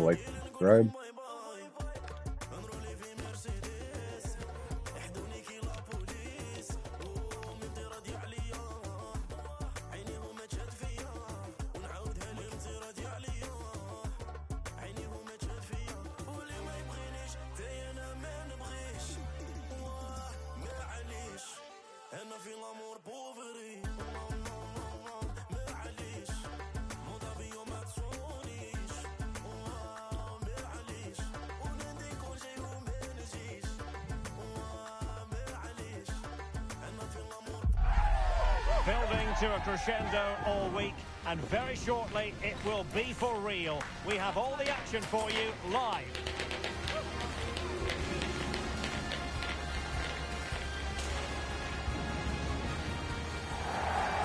Like, subscribe. Building to a crescendo all week, and very shortly it will be for real. We have all the action for you live.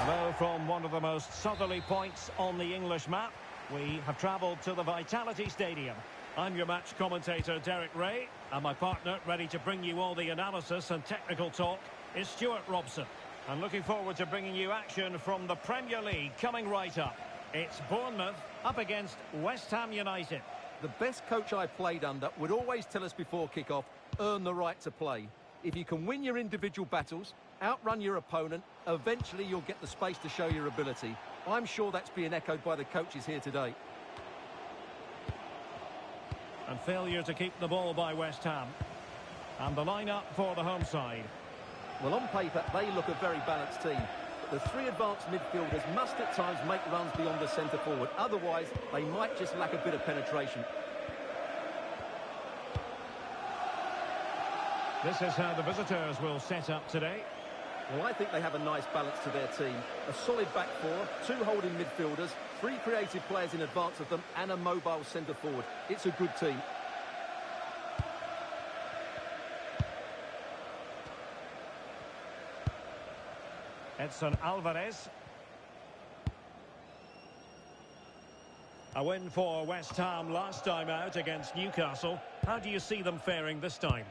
Hello from one of the most southerly points on the English map. We have travelled to the Vitality Stadium. I'm your match commentator, Derek Ray, and my partner, ready to bring you all the analysis and technical talk, is Stuart Robson. And looking forward to bringing you action from the Premier League coming right up. It's Bournemouth up against West Ham United. The best coach I played under would always tell us before kick-off, earn the right to play. If you can win your individual battles, outrun your opponent, eventually you'll get the space to show your ability. I'm sure that's being echoed by the coaches here today. And failure to keep the ball by West Ham. And the line-up for the home side. Well, on paper, they look a very balanced team. But the three advanced midfielders must at times make runs beyond the centre-forward. Otherwise, they might just lack a bit of penetration. This is how the visitors will set up today. Well, I think they have a nice balance to their team. A solid back four, two holding midfielders, three creative players in advance of them, and a mobile centre-forward. It's a good team. Edson Alvarez. A win for West Ham last time out against Newcastle. How do you see them faring this time?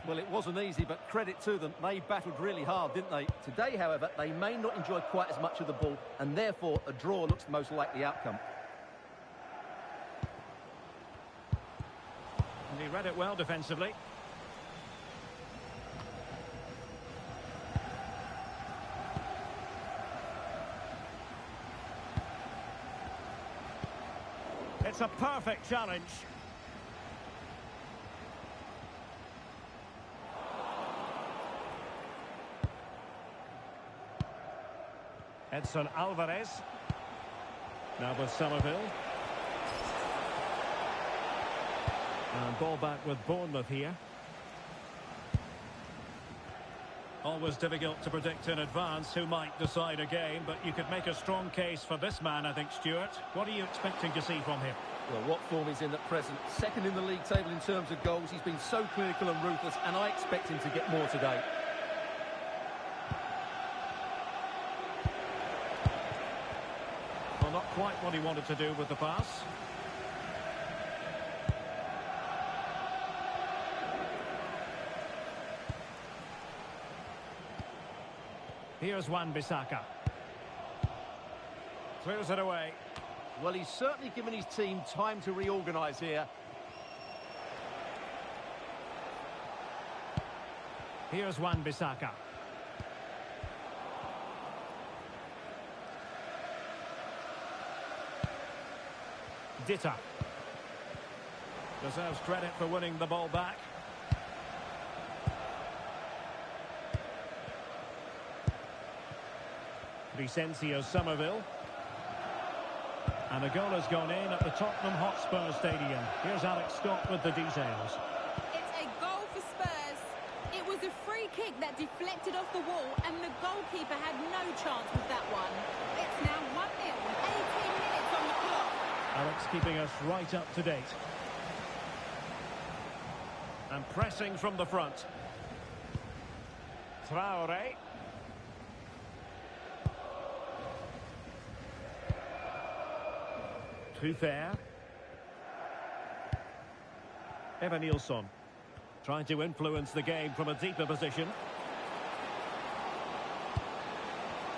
Well, it wasn't easy, but credit to them. They battled really hard, didn't they? Today, however, they may not enjoy quite as much of the ball, and therefore a draw looks the most likely outcome. And he read it well defensively. It's a perfect challenge. Edson Alvarez. Now with Somerville. And ball back with Bournemouth here. Always difficult to predict in advance who might decide a game, but you could make a strong case for this man, I think, Stuart. What are you expecting to see from him? Well, what form he's in at present. Second in the league table in terms of goals. He's been so clinical and ruthless, and I expect him to get more today. Well, not quite what he wanted to do with the pass. Here's Wan-Bissaka. Clears it away. Well, he's certainly given his team time to reorganise here. Here's Wan-Bissaka. Ditta. Deserves credit for winning the ball back. Vicencio Somerville. And a goal has gone in at the Tottenham Hotspur Stadium. Here's Alex Scott with the details. It's a goal for Spurs. It was a free kick that deflected off the wall, and the goalkeeper had no chance with that one. It's now 1-0, 18 minutes on the clock. Alex keeping us right up to date. And pressing from the front. Traoré. Fair. Evanilson trying to influence the game from a deeper position.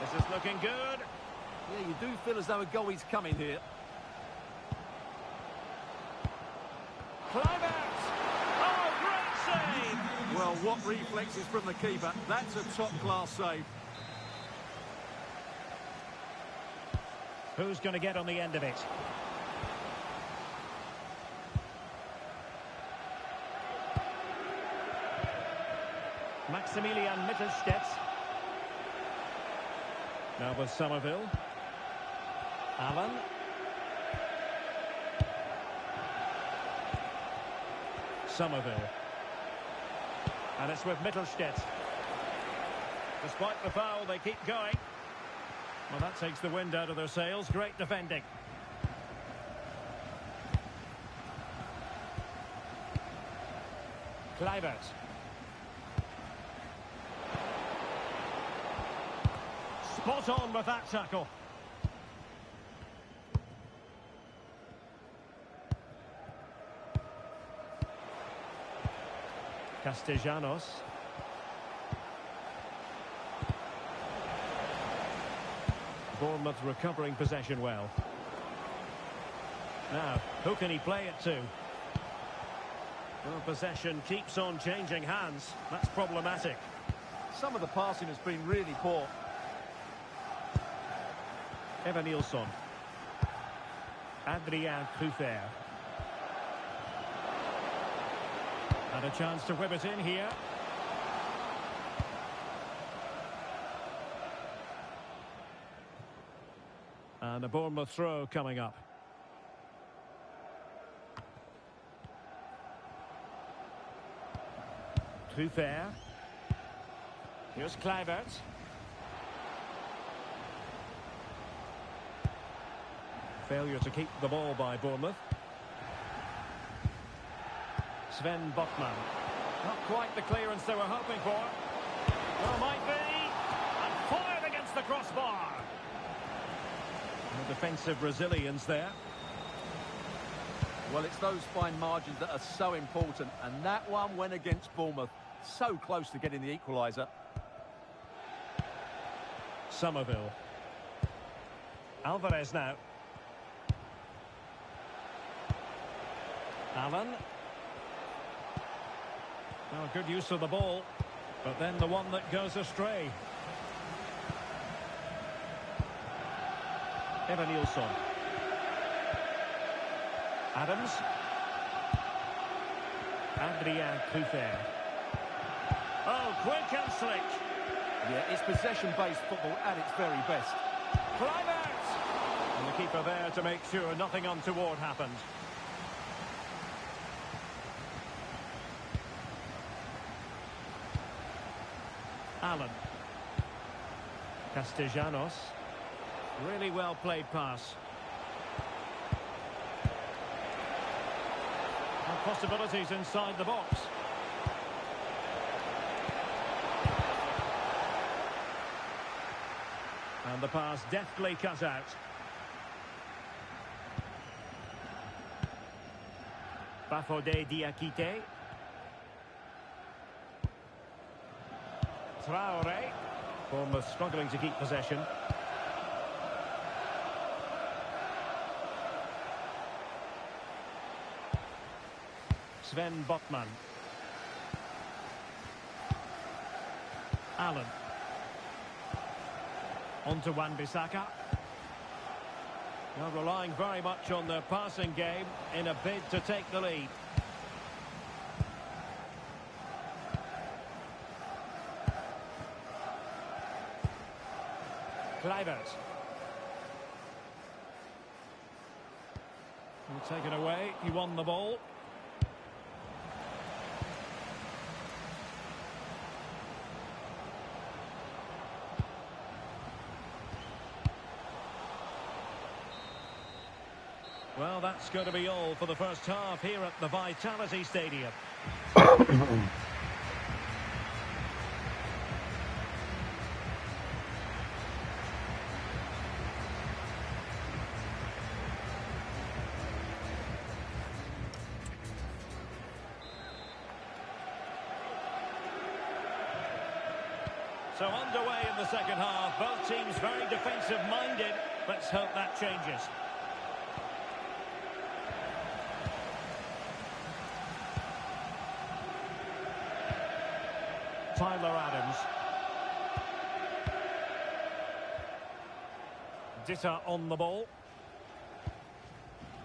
This is looking good. Yeah, you do feel as though a goal is coming here. Kluivert! Oh, great save! Well, what reflexes from the keeper. That's a top-class save. Who's going to get on the end of it? Maximilian Mittelstädt. Now with Somerville. Allen. Somerville. And it's with Mittelstädt. Despite the foul, they keep going. Well, that takes the wind out of their sails. Great defending. Kluivert. Spot on with that tackle. Castellanos. Bournemouth recovering possession well. Now, who can he play it to? Well, possession keeps on changing hands. That's problematic. Some of the passing has been really poor. Evanilson. Adrien Truffert. And a chance to whip it in here. And a Bournemouth throw coming up. Truffert. Here's Kluivert. Failure to keep the ball by Bournemouth. Sven Botman. Not quite the clearance they were hoping for. Well, might be. And fired against the crossbar. The defensive resilience there. Well, it's those fine margins that are so important, and that one went against Bournemouth. So close to getting the equaliser. Somerville. Alvarez now. Allen. Oh, good use of the ball, but then the one that goes astray. Evanilson. Adams. Adrien Truffert. Oh, quick and slick. Yeah, it's possession-based football at its very best. Kluivert! And the keeper there to make sure nothing untoward happened. Allen. Castellanos. Really well played pass. And possibilities inside the box. And the pass deftly cut out. Bafodé Diakité. Traoré. Bournemouth struggling to keep possession. Sven Botman. Allen. On to Wan-Bissaka. Well, relying very much on their passing game in a bid to take the lead. Kluivert. He'll take it away. He won the ball. Well, that's going to be all for the first half here at the Vitality Stadium. So underway in the second half, both teams very defensive-minded. Let's hope that changes. Tyler Adams. Ditta on the ball.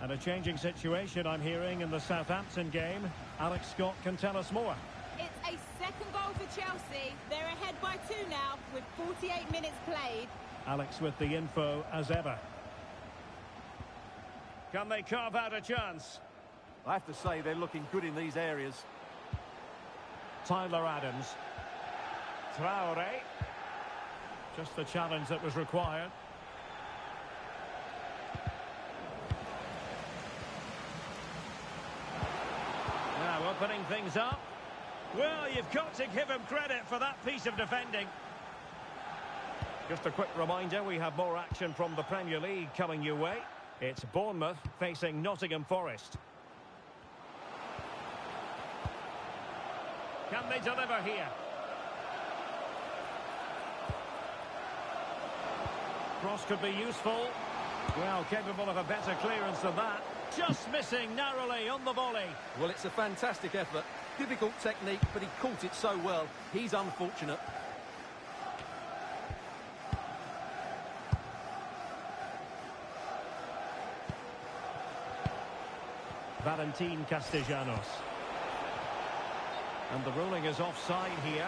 And a changing situation I'm hearing in the Southampton game. Alex Scott can tell us more. It's a second goal for Chelsea. They're ahead by 2 now with 48 minutes played. Alex with the info as ever. Can they carve out a chance? I have to say they're looking good in these areas. Tyler Adams. Traore. Just the challenge that was required. Now opening things up. Well, you've got to give him credit for that piece of defending. Just a quick reminder, we have more action from the Premier League coming your way. It's Bournemouth facing Nottingham Forest. Can they deliver here? Cross could be useful. Well, capable of a better clearance than that. Just missing narrowly on the volley. Well, it's a fantastic effort. Difficult technique, but he caught it so well. He's unfortunate. Valentin Castellanos. And the ruling is offside here.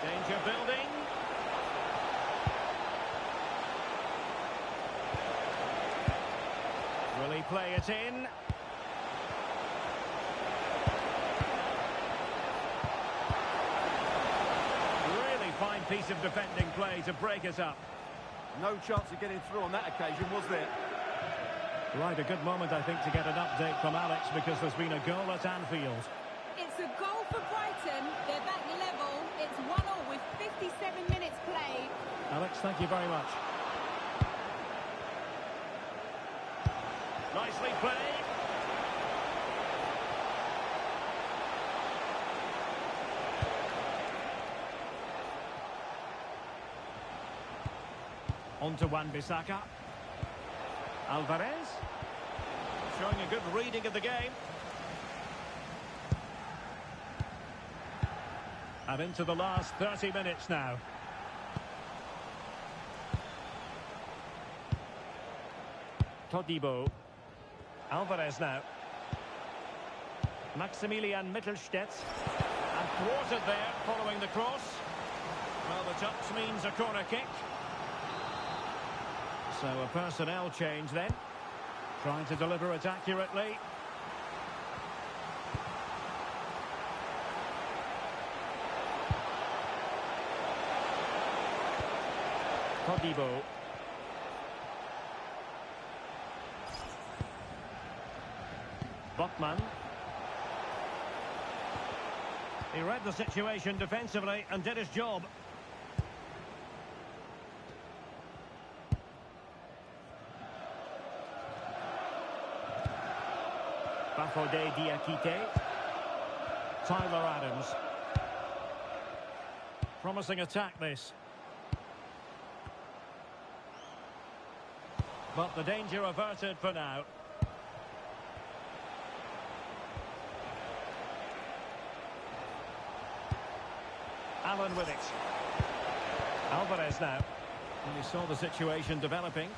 Danger building. Will he play it in? Really fine piece of defending play to break us up. No chance of getting through on that occasion, was there? Right, a good moment, I think, to get an update from Alex, because there's been a goal at Anfield. It's a goal for Brighton. They're back level. It's 1-1 with 57 minutes played. Alex, thank you very much. Nicely played. On to Wan-Bissaka. Alvarez. Showing a good reading of the game. And into the last 30 minutes now. Todibo. Alvarez now. Maximilian Mittelstädt. And thwarted there following the cross. Well, the touch means a corner kick. So a personnel change then. Trying to deliver it accurately. Todibo. Botman. He read the situation defensively and did his job. Bafodé Diakité. Tyler Adams. Promising attack this. But the danger averted for now. Allen with it. Alvarez now. And he saw the situation developing.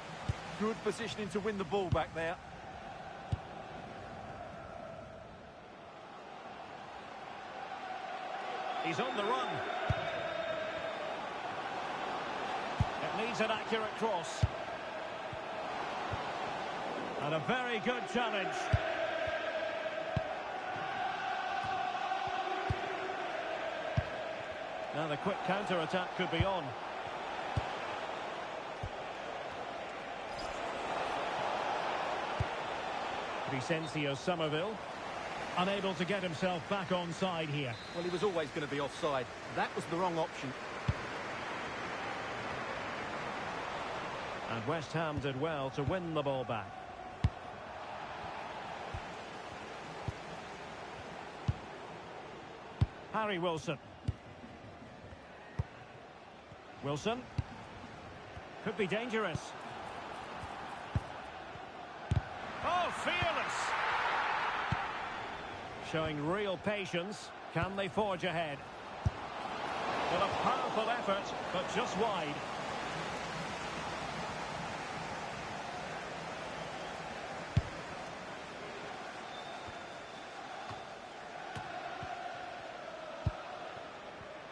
Good positioning to win the ball back there. He's on the run. It needs an accurate cross. And a very good challenge. Now the quick counter-attack could be on. Vicencio Somerville. Unable to get himself back on side here. Well, he was always going to be offside. That was the wrong option. And West Ham did well to win the ball back. Harry Wilson. Wilson. Could be dangerous. Oh, fearless! Showing real patience. Can they forge ahead? Well, a powerful effort, but just wide.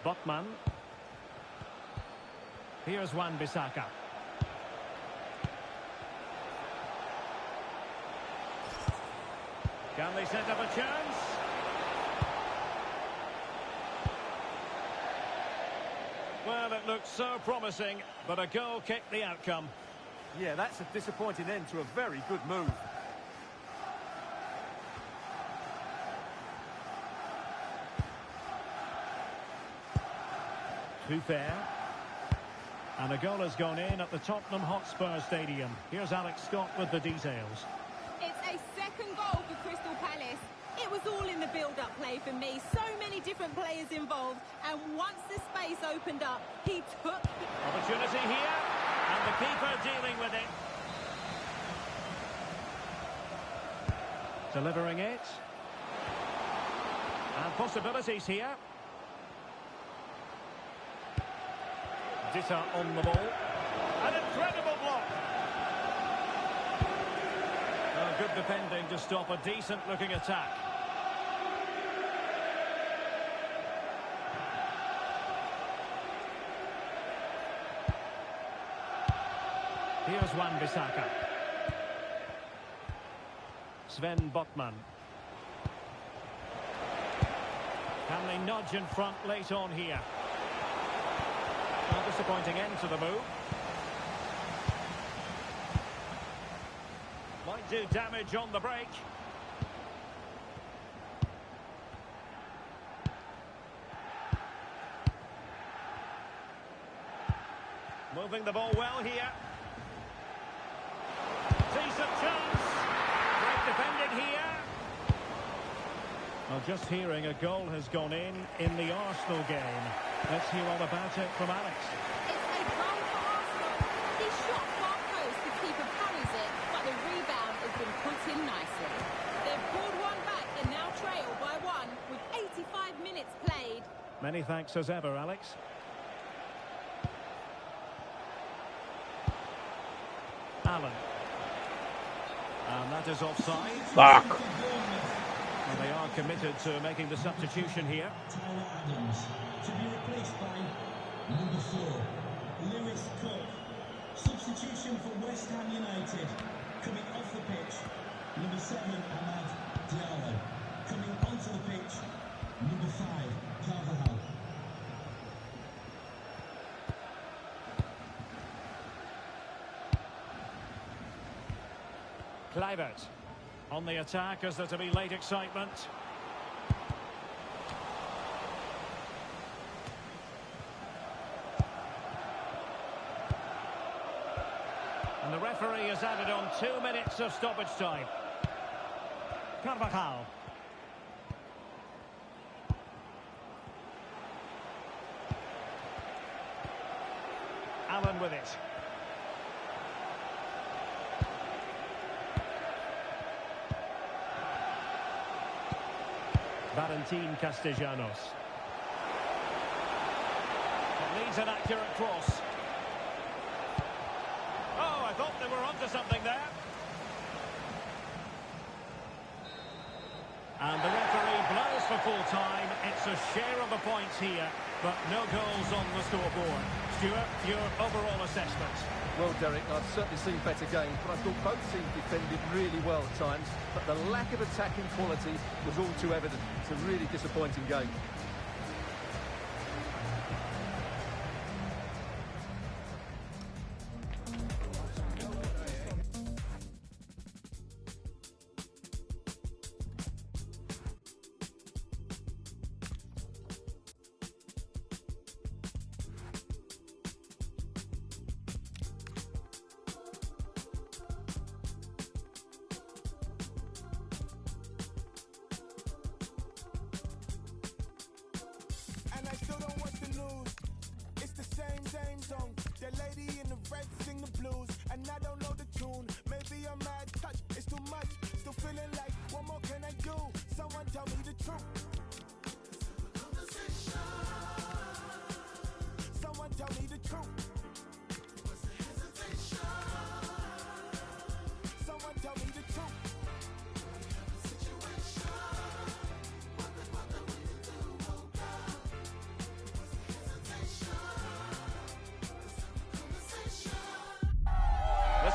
Botman. Here's Wan-Bissaka. Can they set up a chance? Well, it looked so promising, but a goal kicked the outcome. Yeah, that's a disappointing end to a very good move. Too fair. And a goal has gone in at the Tottenham Hotspur Stadium. Here's Alex Scott with the details. It's a second goal for Crystal Palace. It was all in the build-up play for me. So many different players involved. And once the space opened up, he took... Opportunity here. And the keeper dealing with it. Delivering it. And possibilities here. Ditta on the ball. An incredible block. Well, good defending to stop a decent-looking attack. Here's Wan-Bissaka. Sven Botman. Can they nudge in front late on here? A disappointing end to the move. Might do damage on the break. Moving the ball well here. Decent chance. Great defending here. Well, just hearing a goal has gone in the Arsenal game. Let's hear all about it from Alex. It's a goal for Arsenal. He shot far post, the keeper parries it, but the rebound has been put in nicely. They've pulled one back and now trail by one with 85 minutes played. Many thanks as ever, Alex. Allen. And that is offside. Fuck. Well, they are committed to making the substitution here. Tyler Adams to be replaced by number 4, Lewis Cook. Substitution for West Ham United. Coming off the pitch, number 7, Amad Diallo. Coming onto the pitch, number 5, Carvajal. Kluivert on the attack as there to be late excitement. And the referee has added on 2 minutes of stoppage time. Carvajal. Allen with it. Valentin Castellanos. It needs an accurate cross. Oh, I thought they were onto something there. And the referee blows for full time. It's a share of the points here, but no goals on the scoreboard. Stuart, your overall assessment? Well, Derek, I've certainly seen better games, but I thought both teams defended really well at times, but the lack of attacking quality was all too evident. It's a really disappointing game.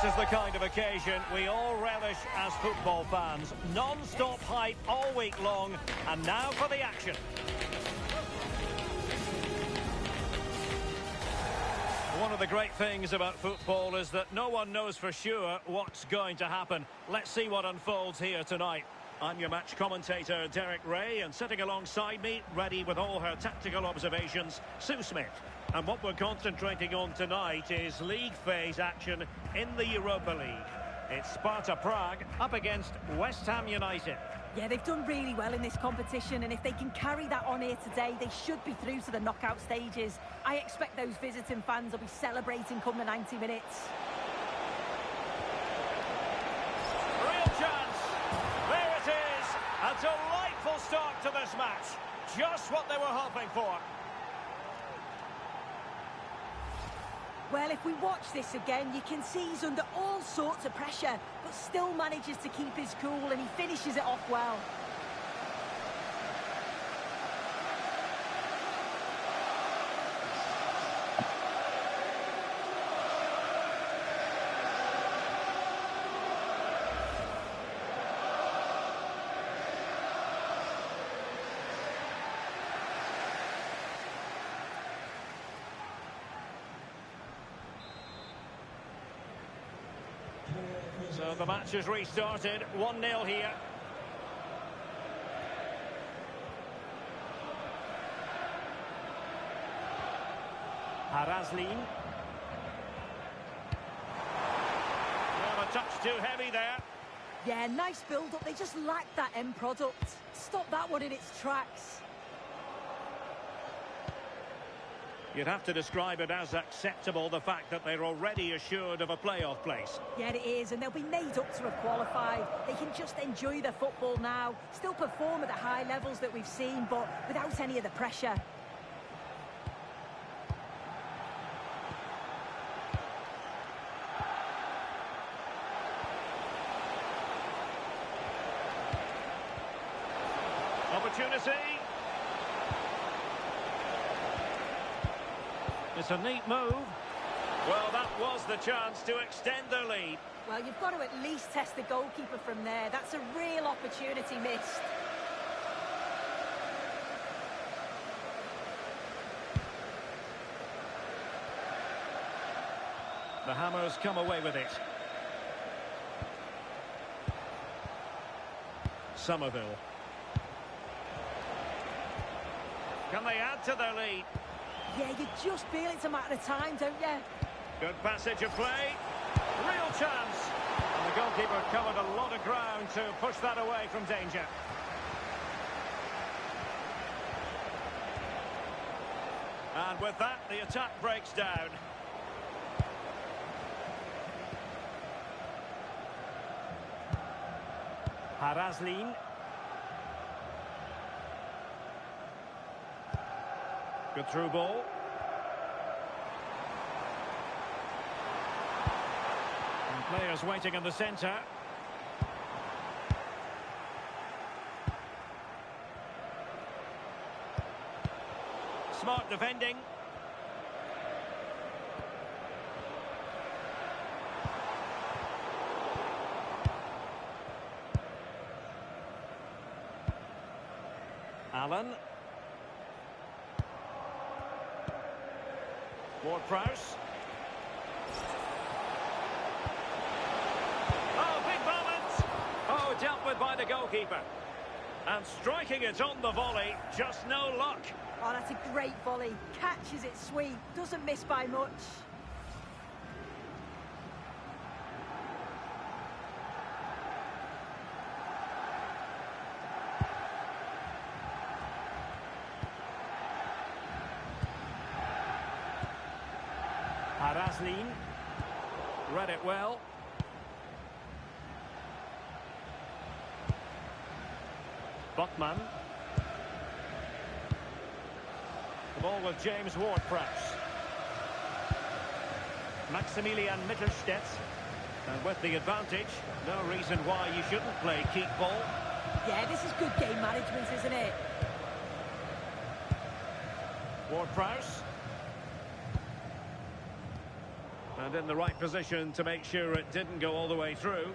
This is the kind of occasion we all relish as football fans. Non-stop hype all week long, and now for the action. One of the great things about football is that no one knows for sure what's going to happen. Let's see what unfolds here tonight. I'm your match commentator, Derek Ray, and sitting alongside me, ready with all her tactical observations, Sue Smith. And what we're concentrating on tonight is league phase action in the Europa League. It's Sparta Prague up against West Ham United. Yeah, they've done really well in this competition, and if they can carry that on here today, they should be through to the knockout stages. I expect those visiting fans will be celebrating come the 90 minutes. Real chance. There it is. A delightful start to this match. Just what they were hoping for. Well, if we watch this again, you can see he's under all sorts of pressure, but still manages to keep his cool, and he finishes it off well. So the match has restarted, 1-0 here. Harazlin. Well, a touch too heavy there. Yeah, nice build-up. They just lack that end product. Stop that one in its tracks. You'd have to describe it as acceptable, the fact that they're already assured of a playoff place. Yeah, it is, and they'll be made up to have qualified. They can just enjoy their football now, still perform at the high levels that we've seen, but without any of the pressure. Opportunity. It's a neat move. Well, that was the chance to extend their lead. Well, you've got to at least test the goalkeeper from there. That's a real opportunity missed. The Hammers come away with it. Somerville. Can they add to their lead? Yeah, you just feel it's a matter of time, don't you? Good passage of play. Real chance. And the goalkeeper covered a lot of ground to push that away from danger. And with that, the attack breaks down. Harazlin. Good through ball. And players waiting in the centre. Smart defending. Allen. Ward-Prowse. Oh, big moment! Oh, dealt with by the goalkeeper. And striking it on the volley, just no luck. Oh, that's a great volley. Catches it sweet. Doesn't miss by much. Harazlin. Read it well. Botman. The ball with James Ward-Prowse. Maximilian Mittelstädt. And with the advantage, no reason why you shouldn't play keep ball. Yeah, this is good game management, isn't it? Ward-Prowse. And in the right position to make sure it didn't go all the way through.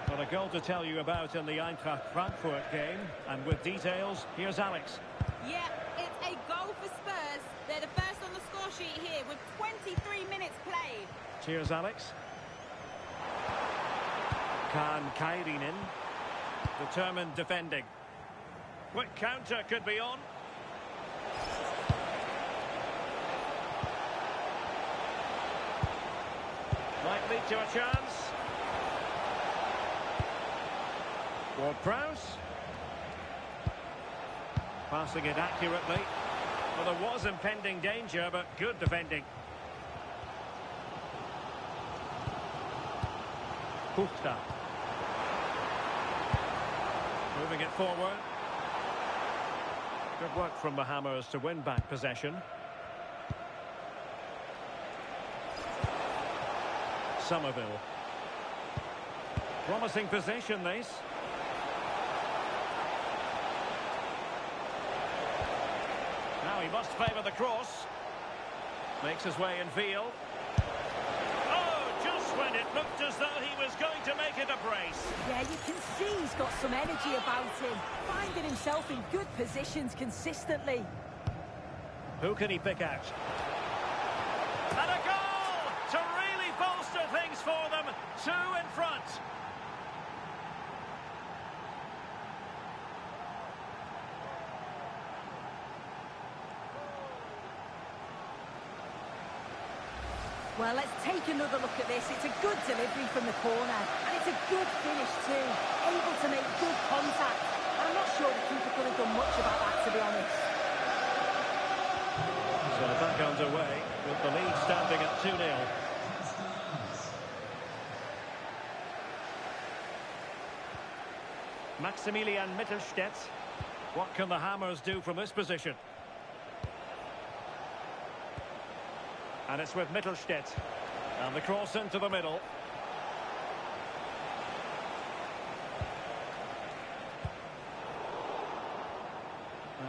But a goal to tell you about in the Eintracht Frankfurt game. And with details, here's Alex. Yeah, it's a goal for Spurs. They're the first on the score sheet here with 23 minutes played. Cheers, Alex. Kaan Kairinen. Determined defending. Quick counter could be on. Might lead to a chance. Ward-Prowse. Passing it accurately. Well, there was impending danger, but good defending. Puchta. Moving it forward. Good work from the Hammers to win back possession. Somerville. Promising position, this. Now he must favour the cross. Makes his way in field. When it looked as though he was going to make it a brace. Yeah, you can see he's got some energy about him, finding himself in good positions consistently. Who can he pick out? And a goal to really bolster things for them. 2 in front. Well, let's take another look at this. It's a good delivery from the corner, and it's a good finish too. Able to make good contact. I'm not sure the keeper could have done much about that, to be honest. So back underway, with the lead standing at 2-0. Maximilian Mittelstädt. What can the Hammers do from this position? And it's with Mittelstädt. And the cross into the middle.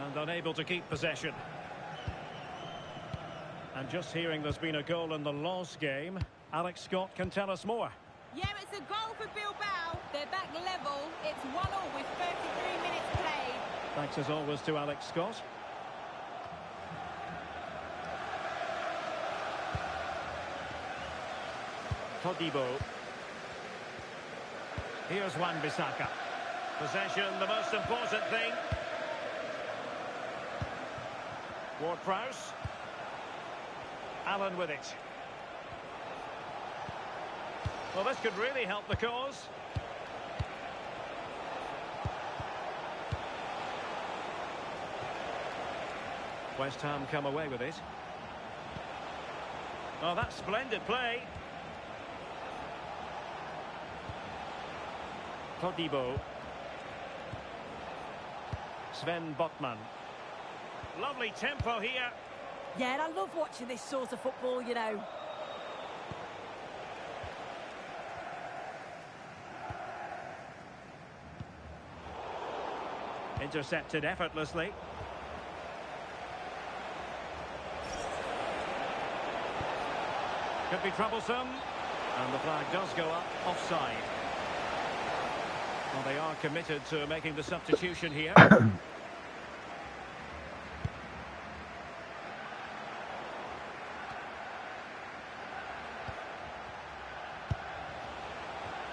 And unable to keep possession. And just hearing there's been a goal in the loss game, Alex Scott can tell us more. Yeah, it's a goal for Bilbao. They're back level. It's 1-1 with 33 minutes played. Thanks as always to Alex Scott. Todibo. Here's Wan-Bissaka. Possession, the most important thing. Ward-Prowse. Allen with it. Well, this could really help the cause. West Ham come away with it. Oh, that's splendid play. Todibo. Sven Botman. Lovely tempo here. Yeah, and I love watching this sort of football, you know. Intercepted effortlessly. Could be troublesome. And the flag does go up offside. Well, they are committed to making the substitution here.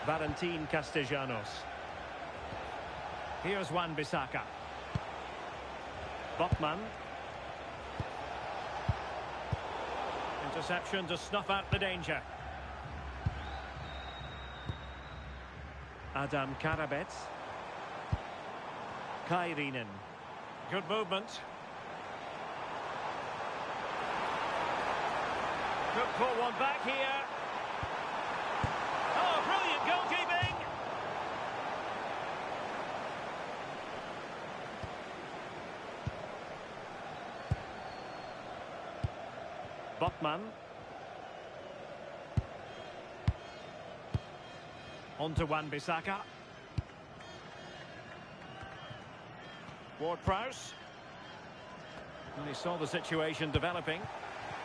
Valentin Castellanos. Here's Wan-Bissaka. Botman. Interception to snuff out the danger. Adam Karabets. Kairinen. Good movement. Could pull one back here. Oh, brilliant goalkeeping! Botman. On to Wan-Bissaka. Ward-Prowse. And he saw the situation developing.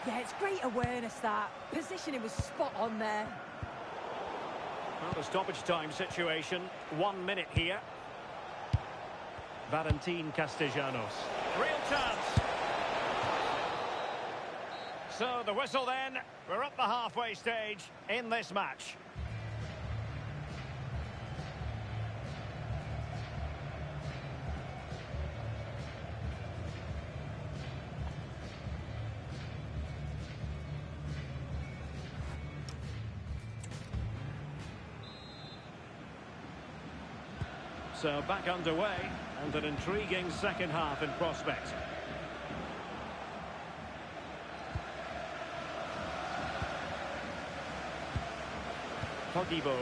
Yeah, it's great awareness, that. Positioning was spot on there. Well, the stoppage time situation. 1 minute here. Valentin Castellanos. Real chance. So the whistle then. We're up the halfway stage in this match. So back underway, and an intriguing second half in prospect. Todibo.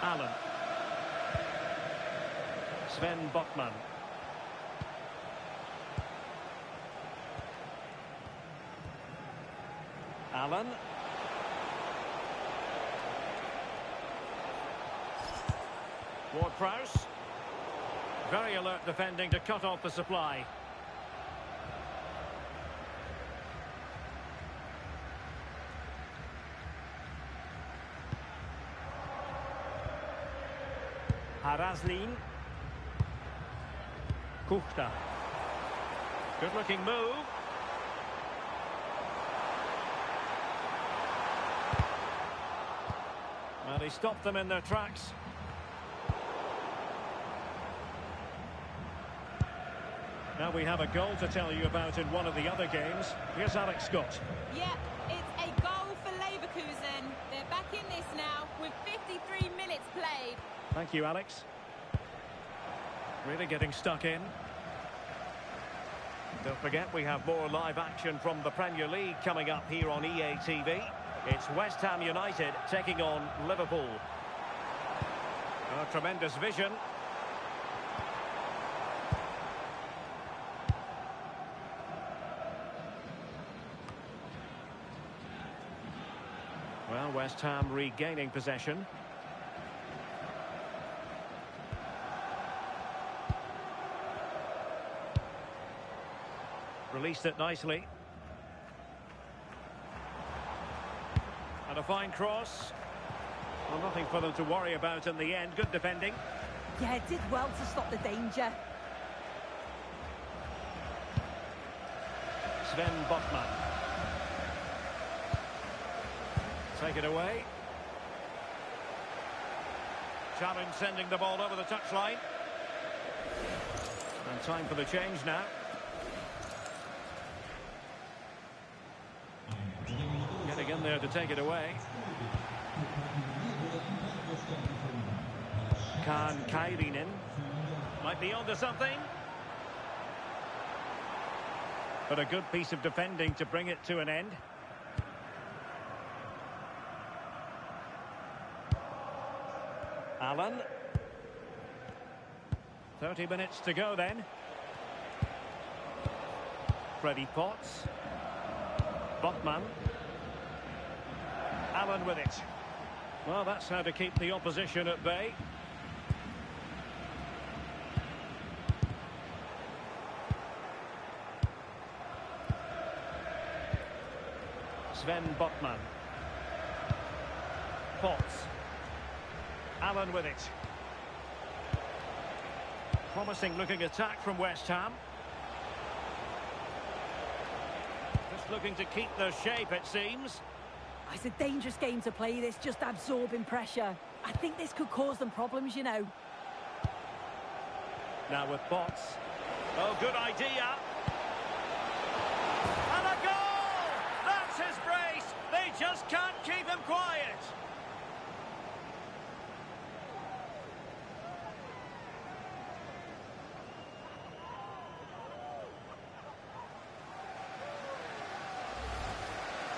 Allen. Sven Botman. Allen. Ward-Prowse. Very alert defending to cut off the supply. Haraslin. Kuchta. Good-looking move. Well, he stopped them in their tracks. Now we have a goal to tell you about in one of the other games. Here's Alex Scott. Yeah, it's a goal for Leverkusen. They're back in this now with 53 minutes played. Thank you, Alex. Really getting stuck in. Don't forget, we have more live action from the Premier League coming up here on EA TV. It's West Ham United taking on Liverpool. A tremendous vision. Well, West Ham regaining possession. Released it nicely. And a fine cross. Well, nothing for them to worry about in the end. Good defending. Yeah, it did well to stop the danger. Sven Botman. Take it away. Challenge sending the ball over the touchline. And time for the change now. Getting in there to take it away. Kaan Kairinen. Might be onto something. But a good piece of defending to bring it to an end. Allen. 30 minutes to go then. Freddie Potts. Botman. Allen with it. Well, that's how to keep the opposition at bay. Sven Botman. Potts. Allen with it. Promising looking attack from West Ham. Just looking to keep their shape, it seems. It's a dangerous game to play this, just absorbing pressure. I think this could cause them problems, you know. Now with Potts. Oh, good idea. And a goal! That's his brace. They just can't keep him quiet.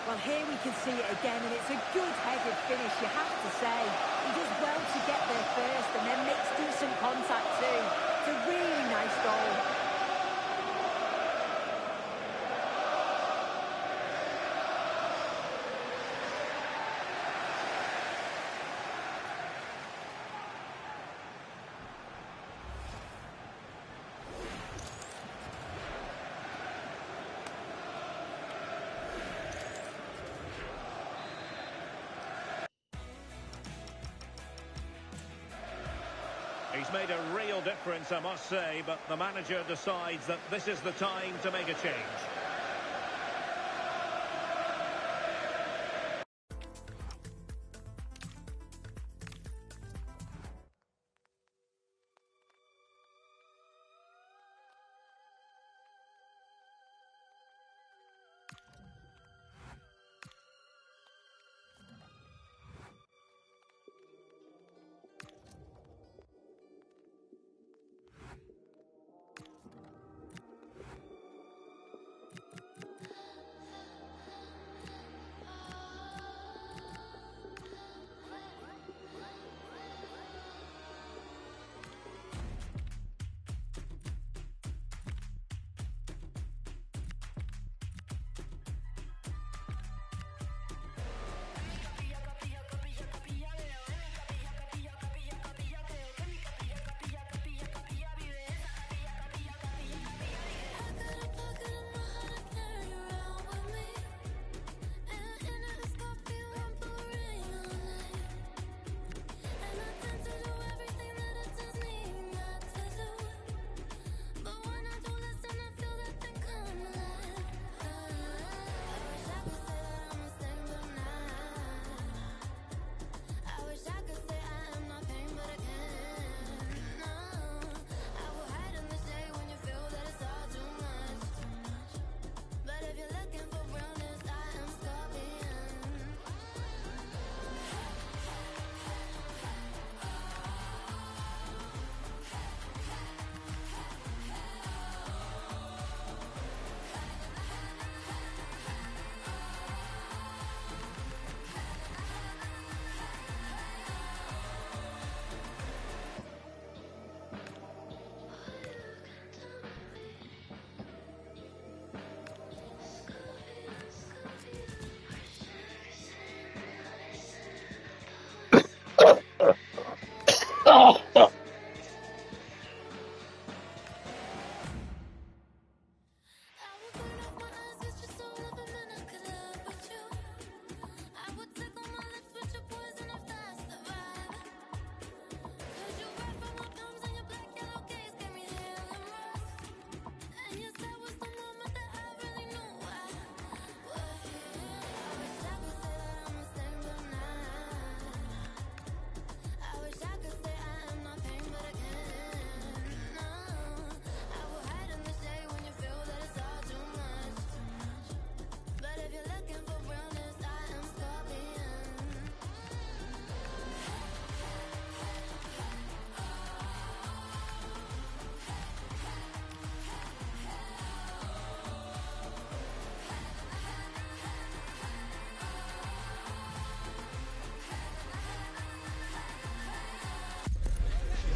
Well, here we can see it again, and it's a good-headed finish, you have to say. He does well to get there first and then makes decent contact too. It's a really nice goal. He's made a real difference, I must say, but the manager decides that this is the time to make a change.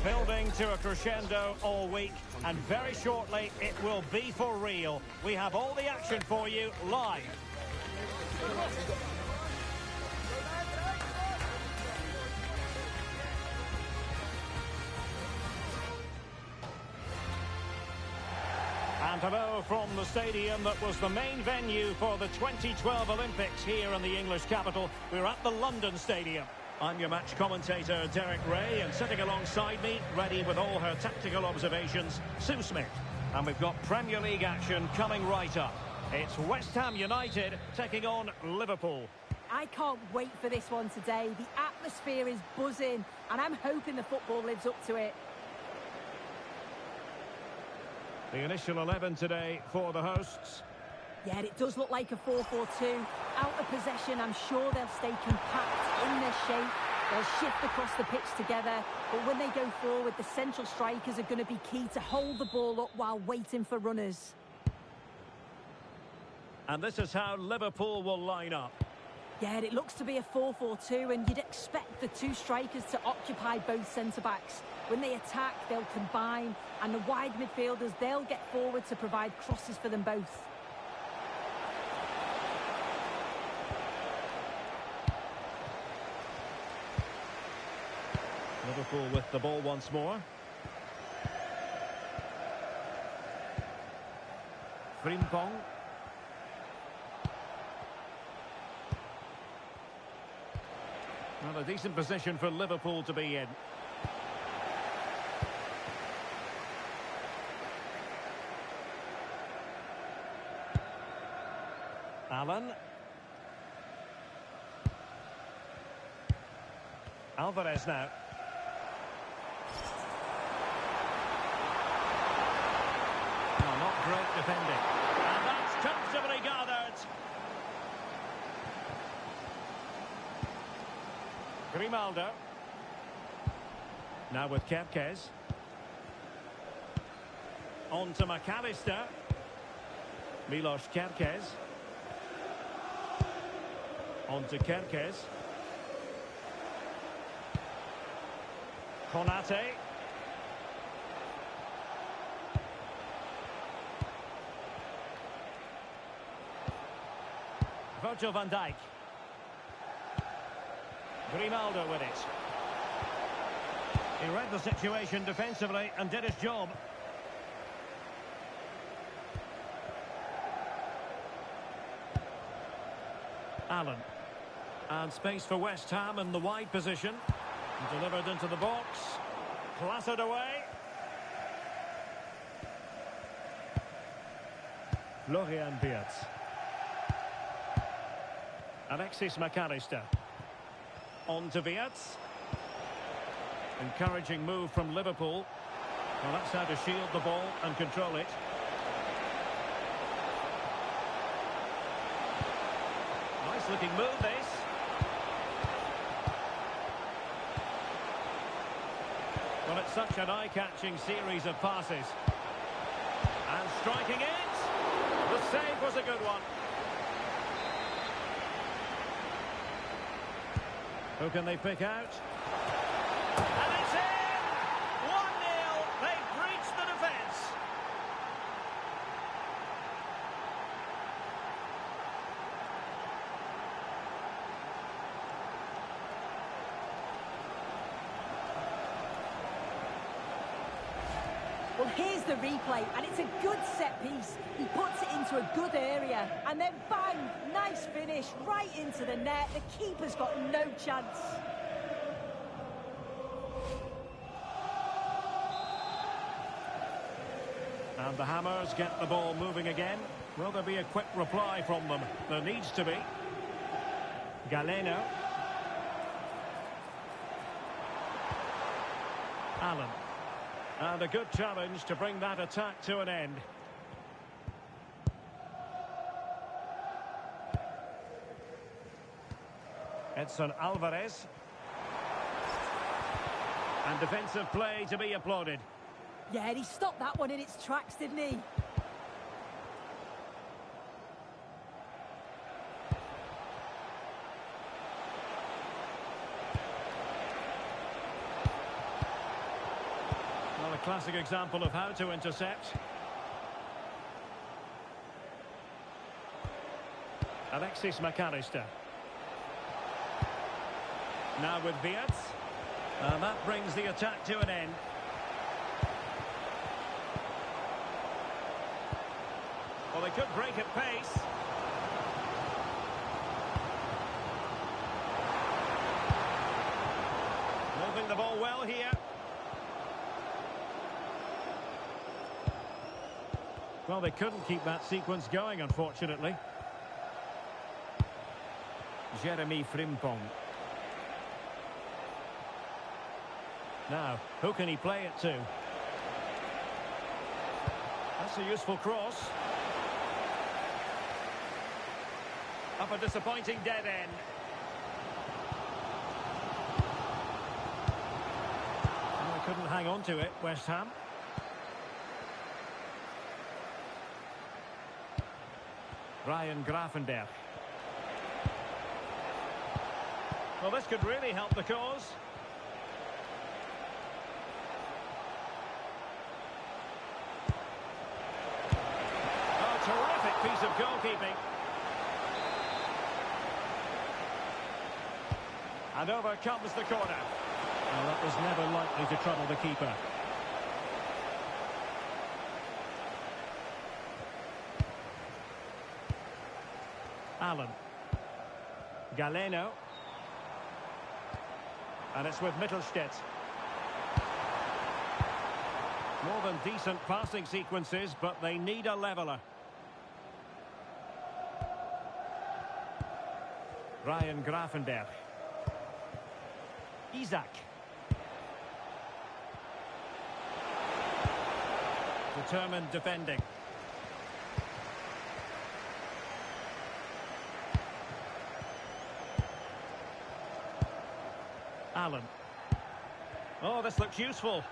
Building to a crescendo all week, and very shortly it will be for real. We have all the action for you live. And hello from the stadium that was the main venue for the 2012 Olympics here in the English capital. We're at the London Stadium. I'm your match commentator, Derek Ray, and sitting alongside me, ready with all her tactical observations, Sue Smith. And we've got Premier League action coming right up. It's West Ham United taking on Liverpool. I can't wait for this one today. The atmosphere is buzzing, and I'm hoping the football lives up to it. The initial 11 today for the hosts. Yeah, it does look like a 4-4-2. Out of possession, I'm sure they'll stay compact in their shape. They'll shift across the pitch together. But when they go forward, the central strikers are going to be key to hold the ball up while waiting for runners. And this is how Liverpool will line up. Yeah, it looks to be a 4-4-2, and you'd expect the two strikers to occupy both centre-backs. When they attack, they'll combine, and the wide midfielders, they'll get forward to provide crosses for them both. Liverpool with the ball once more. Frimpong. Well, a decent position for Liverpool to be in. Allen. Alvarez now. Oh, not great defending. And that's comfortably gathered. Grimaldo. Now with Kerkez. On to McAllister. Milos Kerkez. On to Kerkez. Konate. Virgil van Dijk. Grimaldo with it. He read the situation defensively and did his job. Allen. And space for West Ham in the wide position. Delivered into the box. Clattered away. Florian Wirtz. Alexis McAllister. On to Wirtz. Encouraging move from Liverpool. Well, that's how to shield the ball and control it. Nice looking move, this. Well, it's such an eye-catching series of passes. And striking it. The save was a good one. Who can they pick out? And it's in! 1-0. They've breached the defence. Well, here's the replay, and it's a good set piece. He puts it into a good area, and then bang! Nice finish, right into the net. The keeper's got no chance. And the Hammers get the ball moving again. Will there be a quick reply from them? There needs to be. Galeno. Allen. And a good challenge to bring that attack to an end. Edson Alvarez. And defensive play to be applauded. Yeah, he stopped that one in its tracks, didn't he? Well, a classic example of how to intercept. Alexis McAllister. Now with Wirtz. And that brings the attack to an end. Well, they could break at pace. Moving the ball well here. Well, they couldn't keep that sequence going, unfortunately. Jeremy Frimpong. Now, who can he play it to? That's a useful cross. Up a disappointing dead end. And they couldn't hang on to it, West Ham. Ryan Gravenberch. Well, this could really help the cause. Oh, terrific piece of goalkeeping. And over comes the corner. Well, that was never likely to trouble the keeper. Allen. Galeno. And it's with Mittelstädt. More than decent passing sequences, but they need a leveller. Ryan Gravenberch. Isaac. Determined defending. Allen. Oh, this looks useful.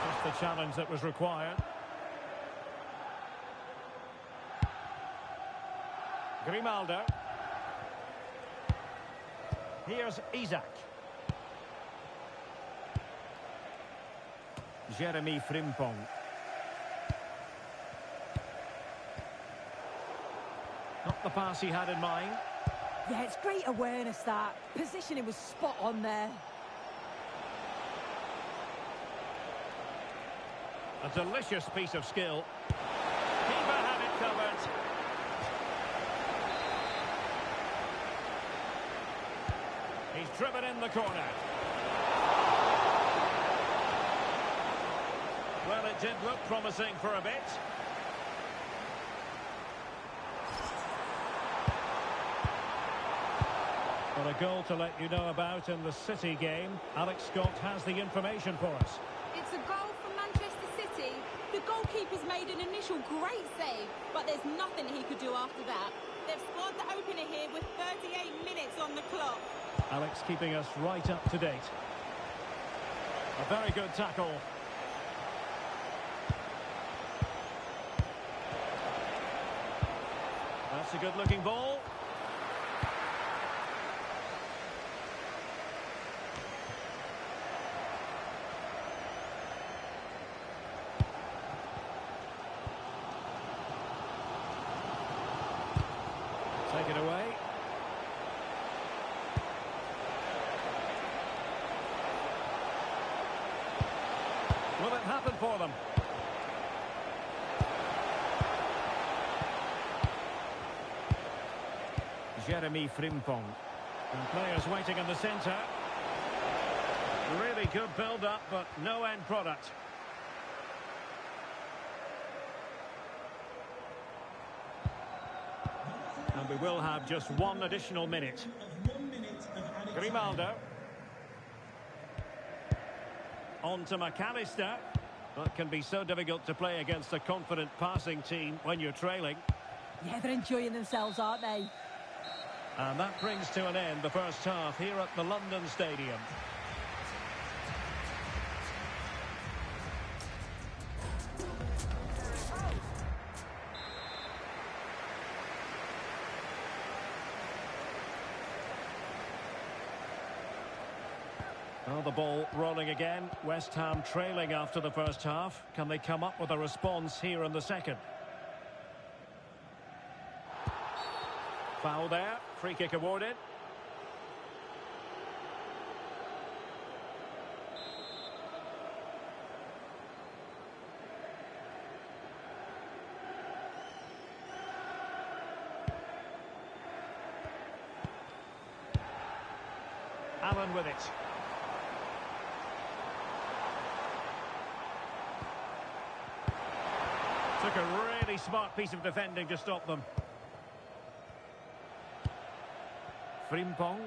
Just the challenge that was required. Grimaldo. Here's Isaac. Jeremy Frimpong. Not the pass he had in mind. Yeah, it's great awareness that. Positioning was spot on there. A delicious piece of skill. Keeper had it covered. He's driven in the corner. Well, it did look promising for a bit. But a goal to let you know about in the City game. Alex Scott has the information for us. It's a goal for Manchester City. The goalkeeper's made an initial great save, but there's nothing he could do after that. They've scored the opener here with 38 minutes on the clock. Alex keeping us right up to date. A very good tackle. That's a good-looking ball. Take it away. Will it happen for them? Jeremy Frimpong. And players waiting in the centre. Really good build-up, but no end product. And we will have just one additional minute. Grimaldo. On to McAllister. That can be so difficult to play against a confident passing team when you're trailing. Yeah, they're enjoying themselves, aren't they? And that brings to an end the first half here at the London Stadium. Well, the ball rolling again. West Ham trailing after the first half. Can they come up with a response here in the second? Foul there. Free kick awarded. Allen with it. Took a really smart piece of defending to stop them. Frimpong.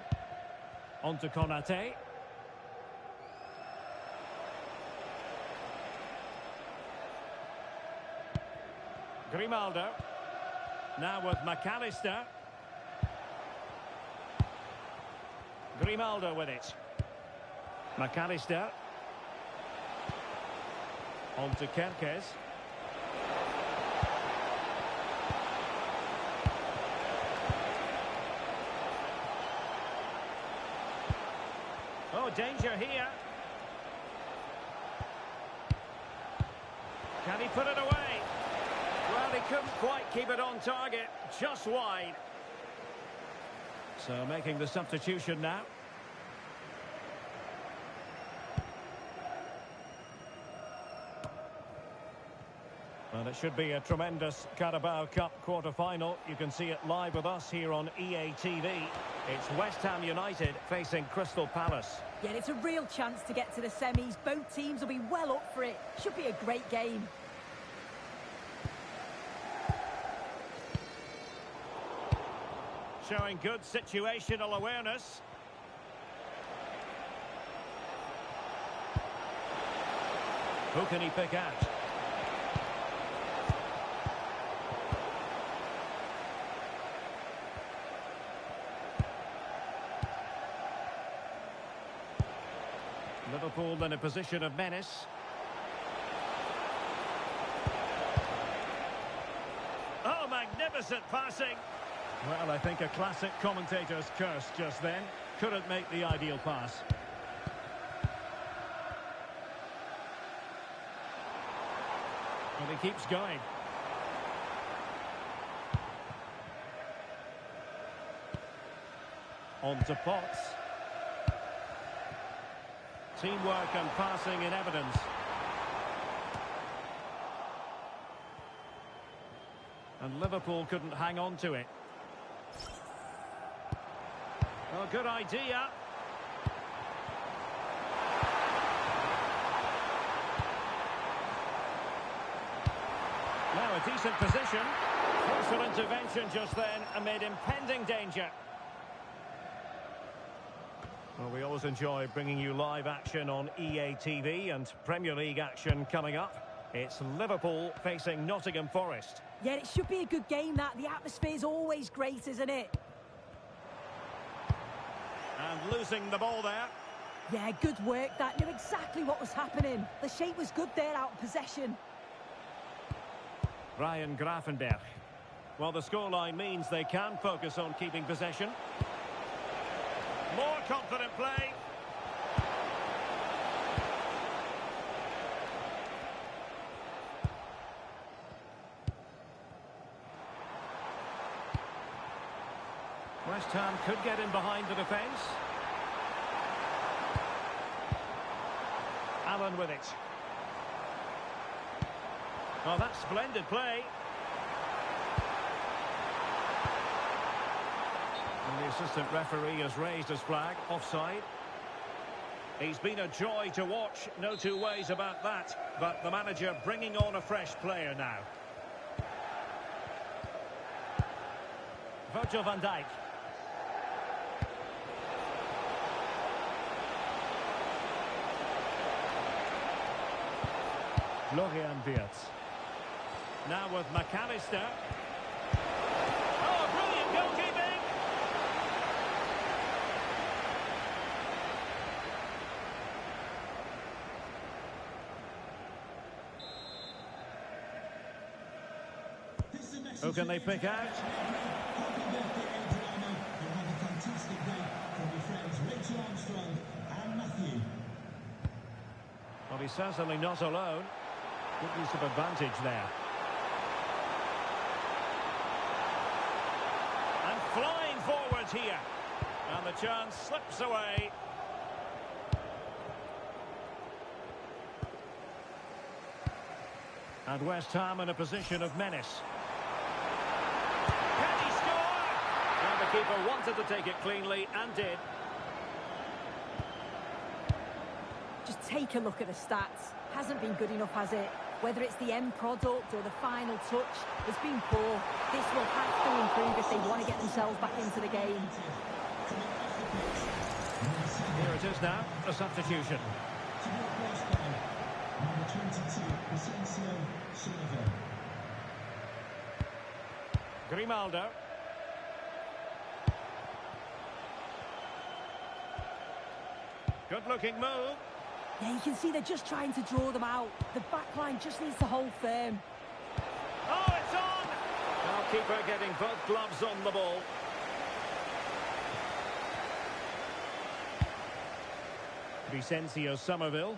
On to Konate. Grimaldo. Now with McAllister. Grimaldo with it. McAllister. On to Kerkez. Oh, danger here. Can he put it away? Well, he couldn't quite keep it on target, just wide. So making the substitution now. Well, it should be a tremendous Carabao Cup quarter-final. You can see it live with us here on EA TV. It's West Ham United facing Crystal Palace. Yeah, it's a real chance to get to the semis. Both teams will be well up for it. Should be a great game. Showing good situational awareness. Who can he pick out? Liverpool in a position of menace. Oh, magnificent passing. Well, I think a classic commentator's curse just then. Couldn't make the ideal pass. And he keeps going. On to Potts. Teamwork and passing in evidence. And Liverpool couldn't hang on to it. Oh, good idea. Now a decent position. Forceful intervention just then amid impending danger. Well, we always enjoy bringing you live action on EA TV and Premier League action coming up. It's Liverpool facing Nottingham Forest. Yeah, it should be a good game, that. The atmosphere's always great, isn't it? And losing the ball there. Yeah, good work. That knew exactly what was happening. The shape was good there out of possession. Ryan Gravenberch. Well, the scoreline means they can focus on keeping possession. More confident play. West Ham could get in behind the defence. Allen with it. Oh, that's splendid play. And the assistant referee has raised his flag, offside. He's been a joy to watch, no two ways about that. But the manager bringing on a fresh player now. Virgil van Dijk. Florian Wirtz. Now with McAllister. Oh, brilliant goalkeeping! Who can they pick out? Happy birthday, Adriano. You'll have a fantastic day from your friends Rachel Armstrong and Matthew. Well, he's certainly not alone. Good use of advantage there. And flying forward here. And the chance slips away. And West Ham in a position of menace. Can he score? And the keeper wanted to take it cleanly and did. Just take a look at the stats. Hasn't been good enough, has it? Whether it's the end product or the final touch, it's been poor. This will have to improve if they want to get themselves back into the game. Here it is now, a substitution. To be replaced by number 22, Asensio Silva. Grimaldo. Good-looking move. Yeah, you can see they're just trying to draw them out. The back line just needs to hold firm. Oh, it's on! Goalkeeper getting both gloves on the ball. Vicencio Somerville.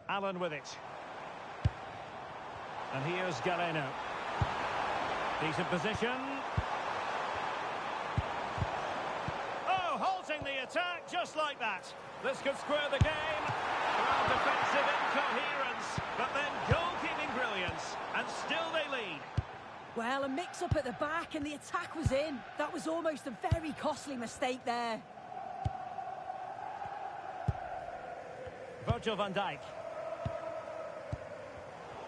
Allen with it. And here's Galeno. Decent position. Oh, halting the attack just like that. This could square the game. Well, defensive incoherence, but then goalkeeping brilliance, and still they lead. Well, a mix-up at the back and the attack was in. That was almost a very costly mistake there. Virgil van Dijk.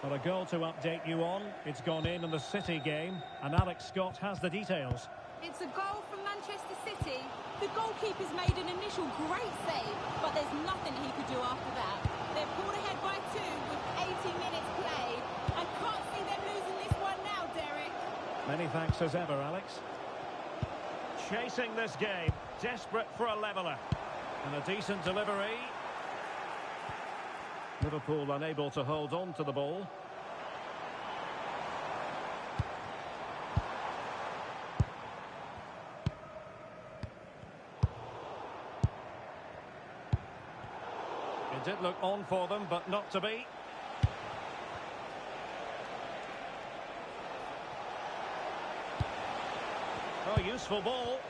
Well, a goal to update you on. It's gone in the City game, and Alex Scott has the details. It's a goal from Manchester City. The goalkeeper's made an initial great save, but there's nothing he could do after that. They're pulled ahead by 2 with 80 minutes played. I can't see them losing this one now, Derek. Many thanks as ever, Alex. Chasing this game, desperate for a leveller. And a decent delivery. Liverpool unable to hold on to the ball. It did look on for them, but not to be. Oh, useful ball.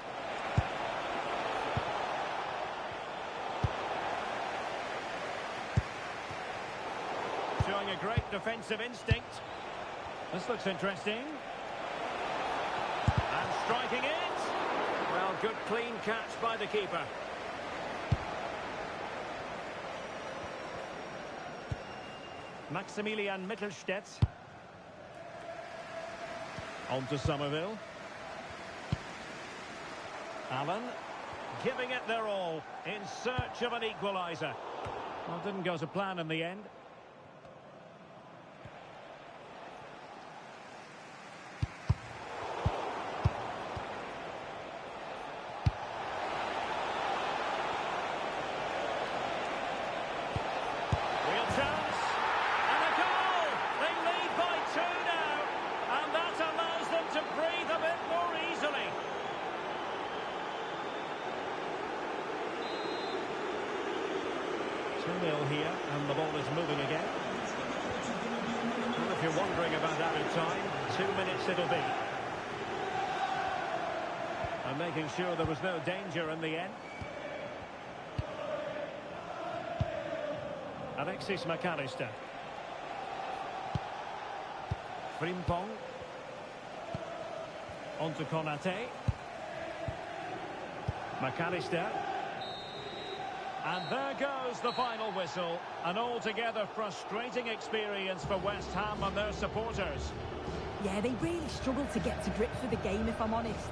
Showing a great defensive instinct. This looks interesting. And striking it. Well, good clean catch by the keeper. Maximilian Mittelstädt. On to Somerville. Allen giving it their all in search of an equaliser. Well, didn't go to plan in the end. Real chance. And a goal! They lead by 2 now. And that allows them to breathe a bit more easily. Here, and the ball is moving again. Well, if you're wondering about added time, 2 minutes it'll be. And making sure there was no danger in the end. Alexis McAllister. Frimpong. On to Konate. McAllister. And there goes the final whistle. An altogether frustrating experience for West Ham and their supporters. Yeah, they really struggled to get to grips with the game, if I'm honest.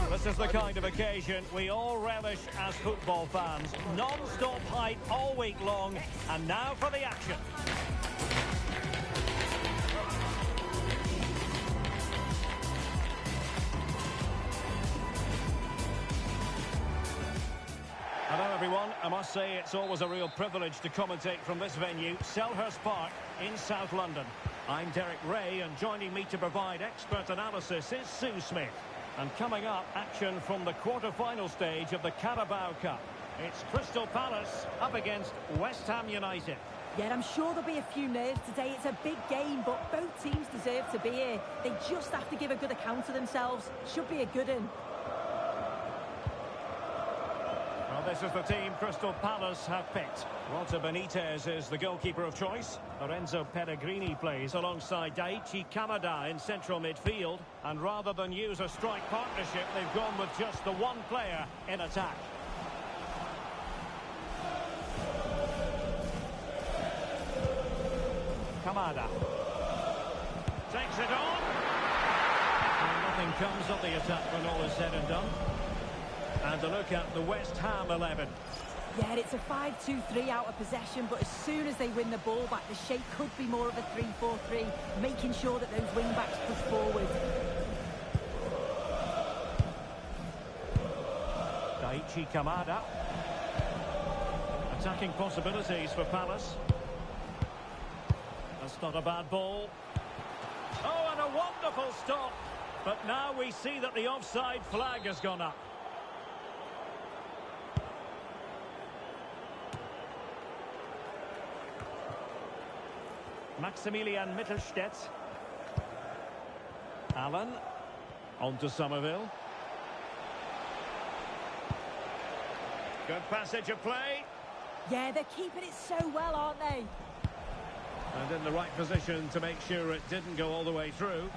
This is the kind of occasion we all relish as football fans. Non-stop hype all week long, and now for the action. Hello everyone, I must say it's always a real privilege to commentate from this venue, Selhurst Park in South London. I'm Derek Ray, and joining me to provide expert analysis is Sue Smith. And coming up, action from the quarter-final stage of the Carabao Cup. It's Crystal Palace up against West Ham United. Yeah, I'm sure there'll be a few nerves today. It's a big game, but both teams deserve to be here. They just have to give a good account of themselves. Should be a good one. Well, this is the team Crystal Palace have picked. Walter Benitez is the goalkeeper of choice. Lorenzo Pellegrini plays alongside Daichi Kamada in central midfield. And rather than use a strike partnership, they've gone with just the one player in attack. Kamada takes it on. And nothing comes of the attack when all is said and done. And a look at the West Ham 11. Yeah, it's a 5-2-3 out of possession, but as soon as they win the ball back, the shape could be more of a 3-4-3, making sure that those wing-backs push forward. Daichi Kamada. Attacking possibilities for Palace. That's not a bad ball. Oh, and a wonderful stop. But now we see that the offside flag has gone up. Maximilian Mittelstädt. Allen. On to Somerville. Good passage of play. Yeah, they're keeping it so well, aren't they? And in the right position to make sure it didn't go all the way through.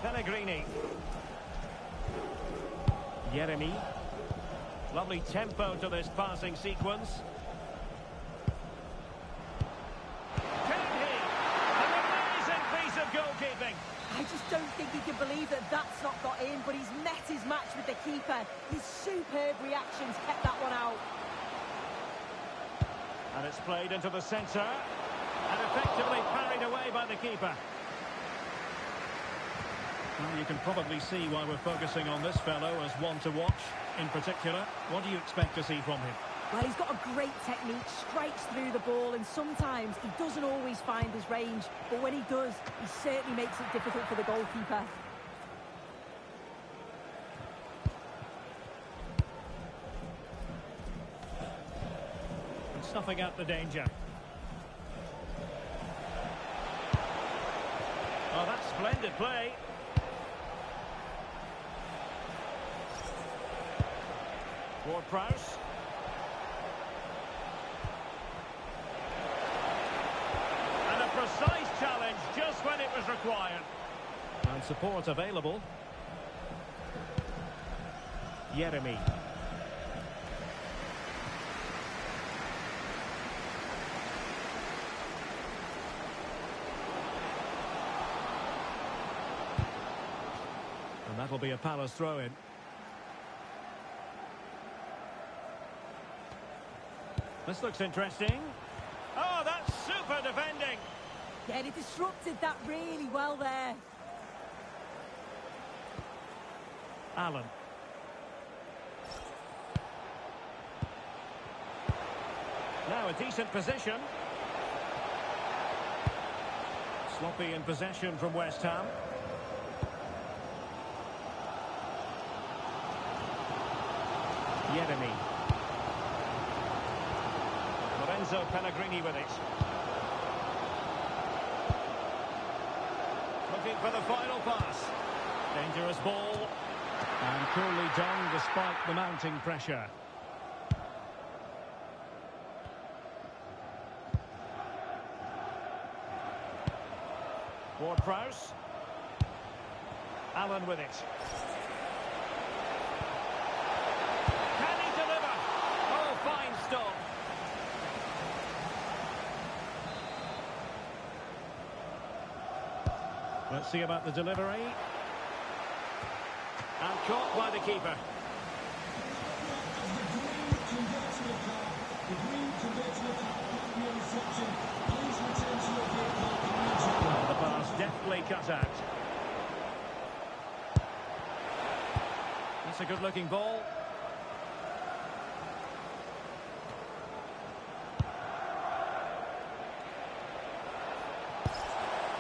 Pellegrini. Yeremy. Lovely tempo to this passing sequence. Kenny! An amazing piece of goalkeeping. I just don't think he can believe that that's not got in, but he's met his match with the keeper. His superb reactions kept that one out. And it's played into the centre. And effectively parried away by the keeper. Well, you can probably see why we're focusing on this fellow as one to watch. In particular, what do you expect to see from him? Well, he's got a great technique, strikes through the ball, and sometimes he doesn't always find his range. But when he does, he certainly makes it difficult for the goalkeeper. And snuffing out the danger. Oh, that's splendid play. Ward-Prowse. And a precise challenge just when it was required. And support available. Yeremy. And that'll be a Palace throw-in. This looks interesting. Oh, that's super defending. Yeah, he disrupted that really well there. Allen. Now a decent position. Sloppy in possession from West Ham. Yeremy. Lorenzo Pellegrini with it. Looking for the final pass. Dangerous ball. And coolly done despite the mounting pressure. Ward-Prowse. Allen with it. Can he deliver? Oh, fine stop. Let's see about the delivery. And caught by the keeper. The pass deftly cut out. That's a good-looking ball.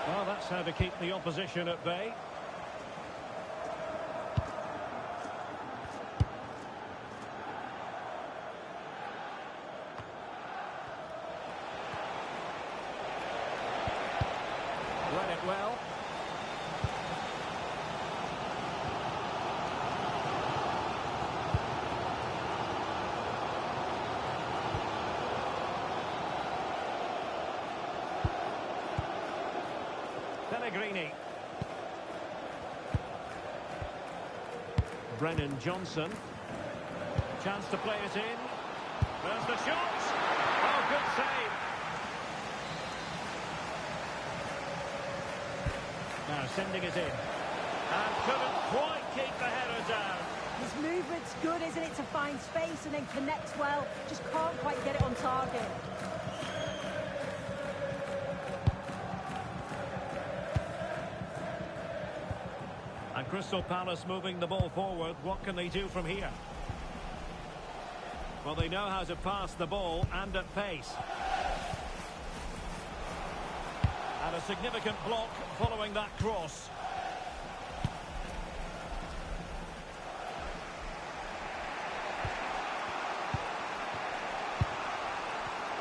Well, that's how to keep the opposition at bay. Read it well. Pellegrini. Brennan Johnson. Chance to play it in. There's the shot. Oh, good save. Now sending it in. And couldn't quite keep the header down. His movement's good, isn't it, to find space and then connects well. Just can't quite get it on target. And Crystal Palace moving the ball forward. What can they do from here? Well, they know how to pass the ball and at pace. And a significant block following that cross.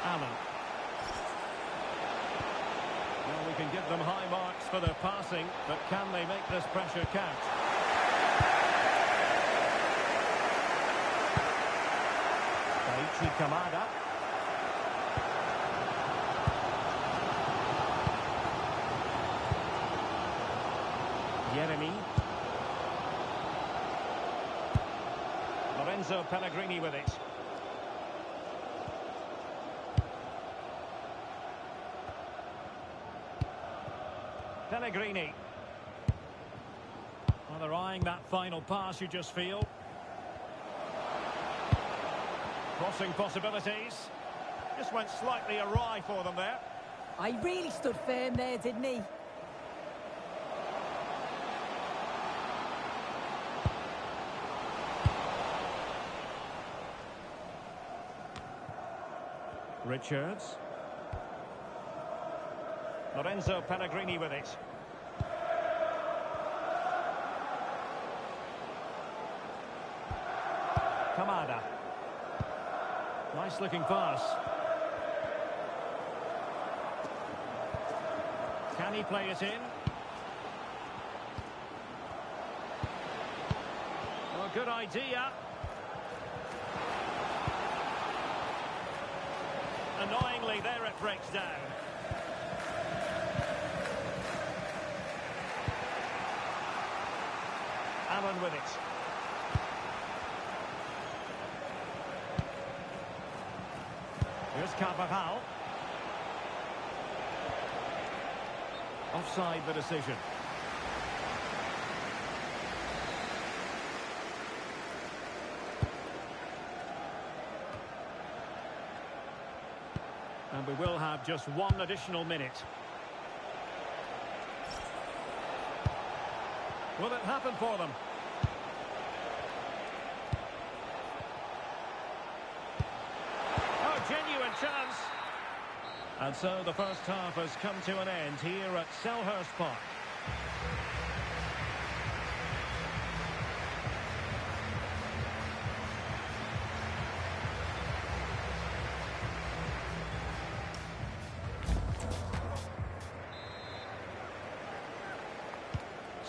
Allen. Well, we can give them high marks for their passing, but can they make this pressure count? Daichi Kamada. Yeremi. Lorenzo Pellegrini with it. Pellegrini. Well, they're eyeing that final pass, you just feel. Crossing possibilities. Just went slightly awry for them there. I really stood firm there, didn't he? Richards. Lorenzo Pellegrini with it. Kamada. Nice looking pass. Can he play it in? Well, good idea. Annoyingly, there it breaks down. Allen with it. Here's Carvajal. Offside the decision. And we will have just one additional minute. Will it happen for them? Oh, genuine chance. And so the first half has come to an end here at Selhurst Park.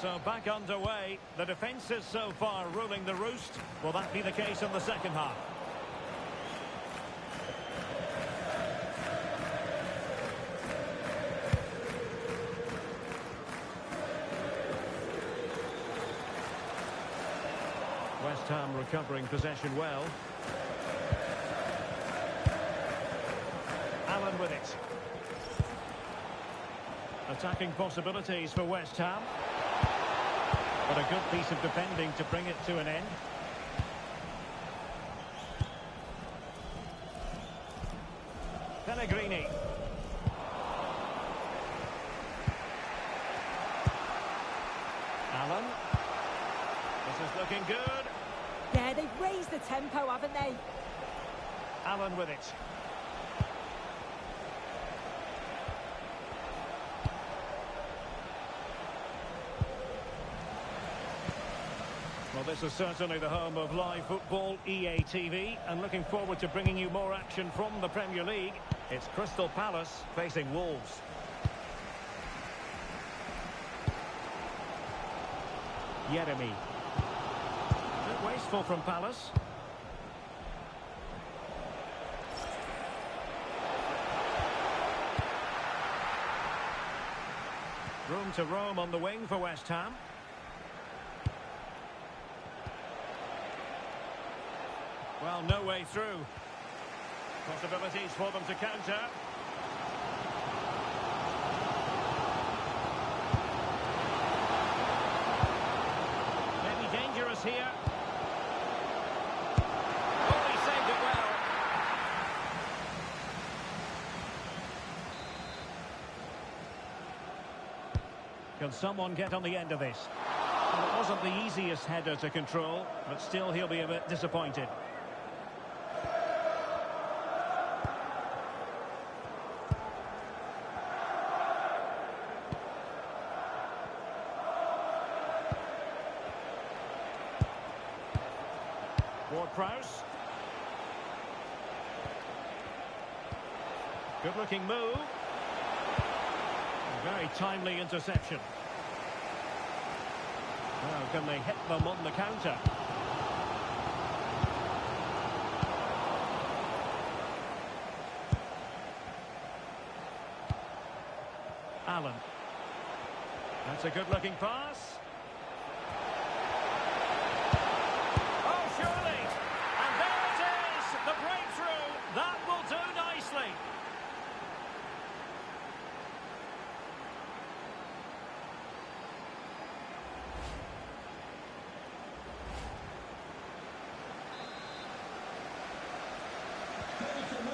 So back underway. The defence is so far ruling the roost. Will that be the case in the second half? West Ham recovering possession well. Allen with it. Attacking possibilities for West Ham. But a good piece of defending to bring it to an end. Pellegrini. Allen. This is looking good. Yeah, they've raised the tempo, haven't they? Allen with it. this is certainly the home of live football, EA TV, and looking forward to bringing you more action from the Premier League. It's Crystal Palace facing Wolves. Yeremi. A bit wasteful from Palace. Room to roam on the wing for West Ham. Well, no way through. Possibilities for them to counter. Maybe dangerous here. Oh, he saved it well. Can someone get on the end of this? Well, it wasn't the easiest header to control, but still he'll be a bit disappointed. Ward-Prowse. Good-looking move. A very timely interception. Now, can they hit them on the counter? Allen. That's a good-looking pass. The breakthrough, that will do nicely.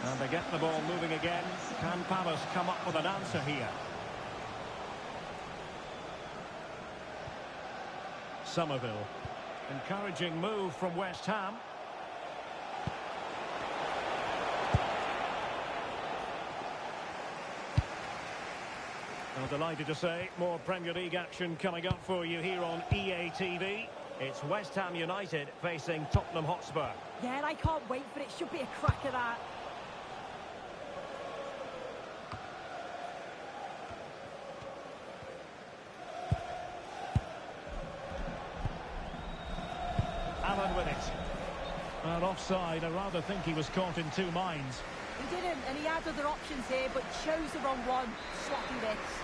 And they get the ball moving again. Can Palace come up with an answer here? Somerville. Encouraging move from West Ham. Well, delighted to say, more Premier League action coming up for you here on EA TV. It's West Ham United facing Tottenham Hotspur. Yeah, and I can't wait for it. Should be a crack of that. Allen with it. Well, offside. I rather think he was caught in two minds. He didn't, and he had other options here, but chose the wrong one. Sloppy bits.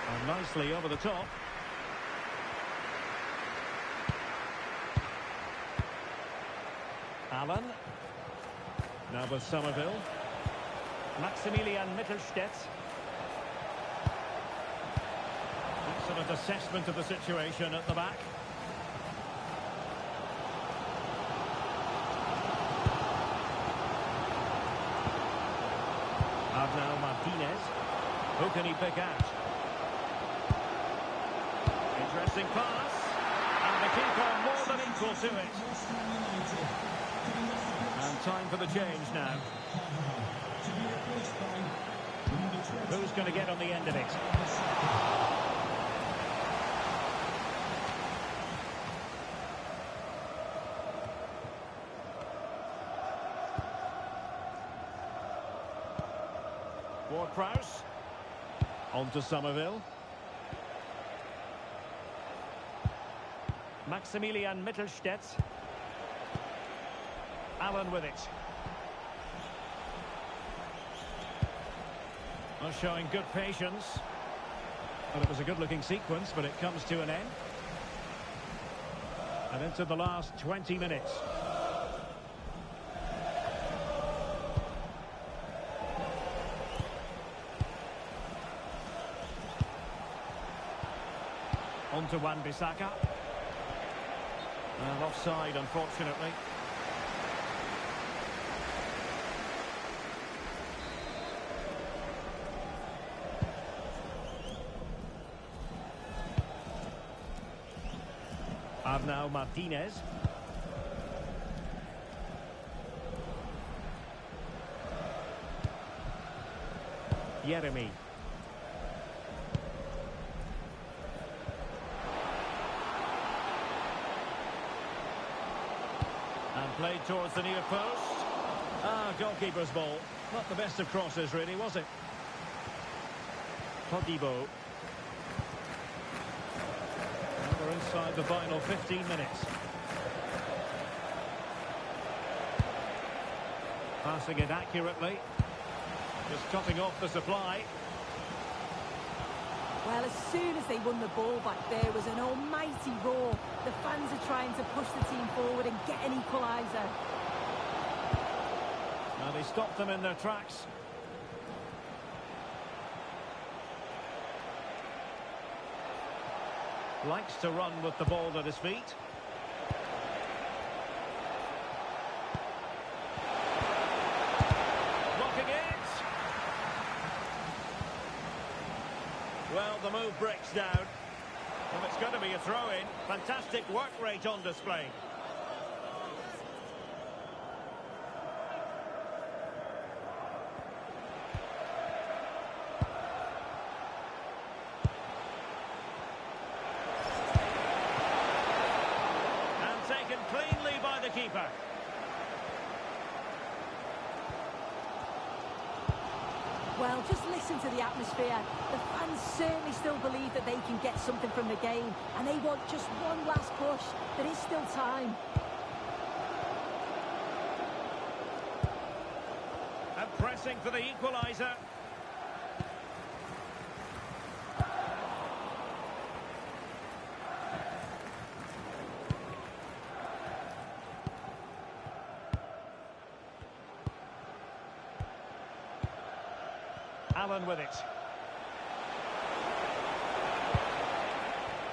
And nicely over the top. Allen. Now with Somerville. Maximilian Mittelstädt. Excellent assessment of the situation at the back. Now Martinez. Who can he pick out? Interesting pass. And the keeper more than equal to it. And time for the change now. Who's going to get on the end of it? Ward-Prowse. On to Somerville. Maximilian Mittelstädt. Allen with it. Well, showing good patience. Well, it was a good-looking sequence, but it comes to an end. And into the last 20 minutes. On to Wan-Bissaka. And offside, unfortunately. Arnau Martinez. Yeremi. Played towards the near post. Goalkeeper's ball. Not the best of crosses, really, was it? Todibo. We're inside the final 15 minutes. Passing it accurately. Just cutting off the supply. Well, as soon as they won the ball back, there was an almighty roar. The fans are trying to push the team forward and get an equaliser. Now they stopped them in their tracks. Likes to run with the ball at his feet. Blocking it. Well, the move breaks down. Well, it's going to be a throw-in. Fantastic work rate on display. Taken cleanly by the keeper. Well, just listen to the atmosphere. The fans certainly still believe that they can get something from the game, and they want just one last push. There is still time. And pressing for the equaliser. Allen with it.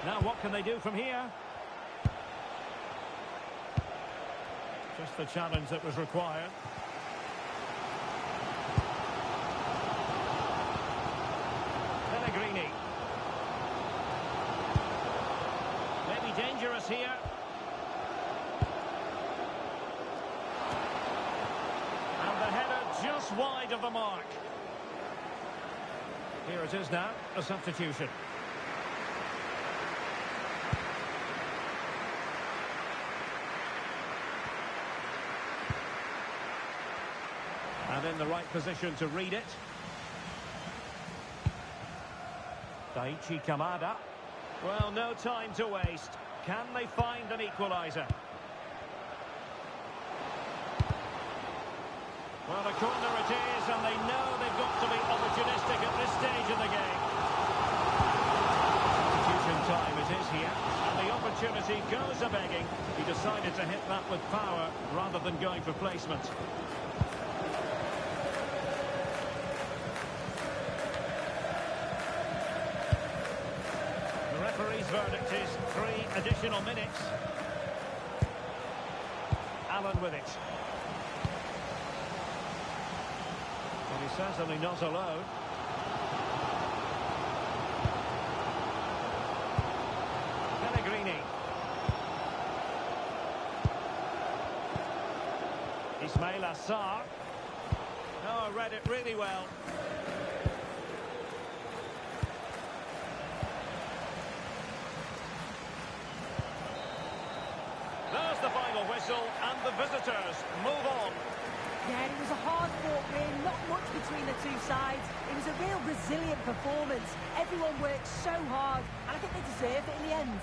Now what can they do from here? Just the challenge that was required. Pellegrini. Maybe dangerous here. And the header just wide of the mark. Here it is now, a substitution. And in the right position to read it. Daichi Kamada. Well, no time to waste. Can they find an equaliser? Well, a corner it is, and they know they've got to be opportunistic at this stage of the game. Substitution time it is here, and the opportunity goes a-begging. He decided to hit that with power rather than going for placement. The referee's verdict is 3 additional minutes. Allen with it. Well, he's certainly not alone. Pellegrini. Ismail Assar. Oh, read it really well. There's the final whistle, and the visitors move on. Yeah, it was a hard-fought win, not much between the two sides. It was a real resilient performance. Everyone worked so hard, and I think they deserved it in the end.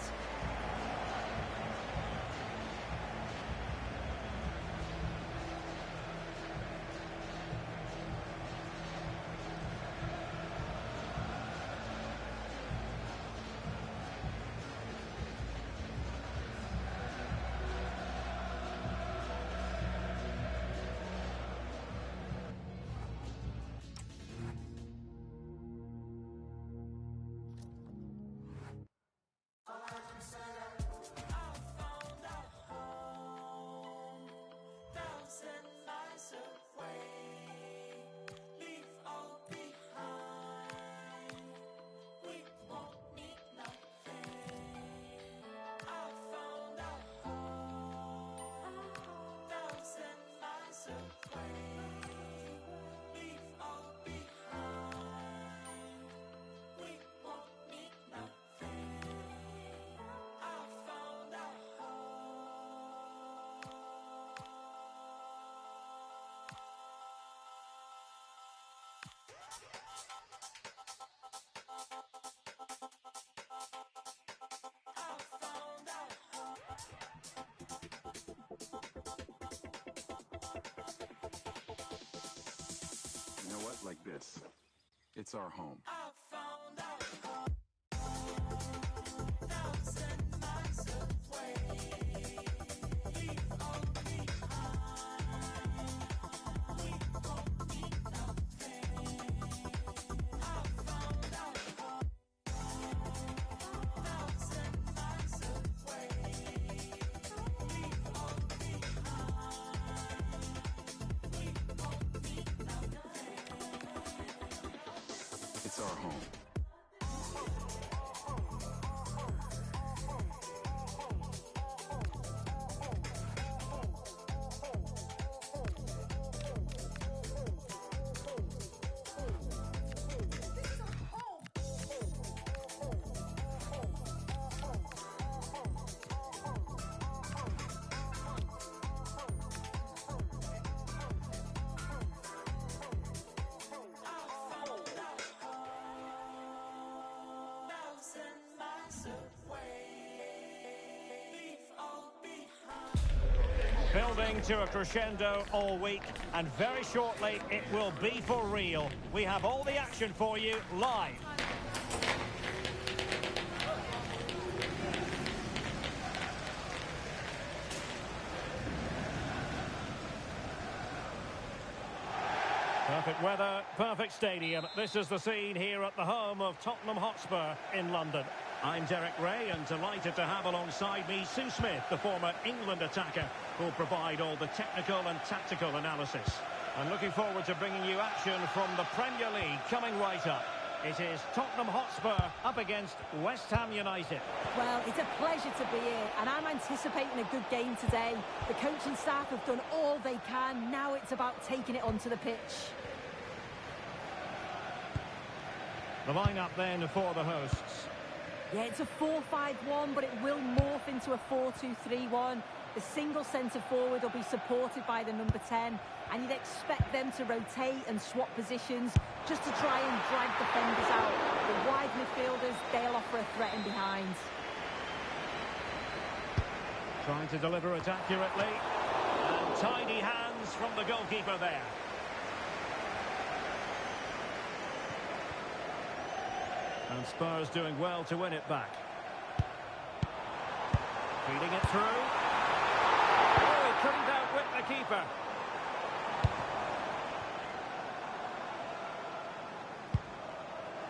know what? Like this. It's our home. It's our home. Building to a crescendo all week, and very shortly it will be for real. We have all the action for you live. Perfect weather, perfect stadium. This is the scene here at the home of Tottenham Hotspur in London. I'm Derek Ray, and delighted to have alongside me Sue Smith, the former England attacker, who'll provide all the technical and tactical analysis. I'm looking forward to bringing you action from the Premier League coming right up. It is Tottenham Hotspur up against West Ham United. Well, it's a pleasure to be here, and I'm anticipating a good game today. The coaching staff have done all they can. Now it's about taking it onto the pitch. The lineup then for the hosts. Yeah, it's a 4-5-1, but it will morph into a 4-2-3-1. The single centre-forward will be supported by the number 10, and you'd expect them to rotate and swap positions just to try and drag defenders out. The wide midfielders, they'll offer a threat in behind. Trying to deliver it accurately. And tidy hands from the goalkeeper there. And Spurs doing well to win it back. Feeding it through. Oh, he couldn't outwit the keeper.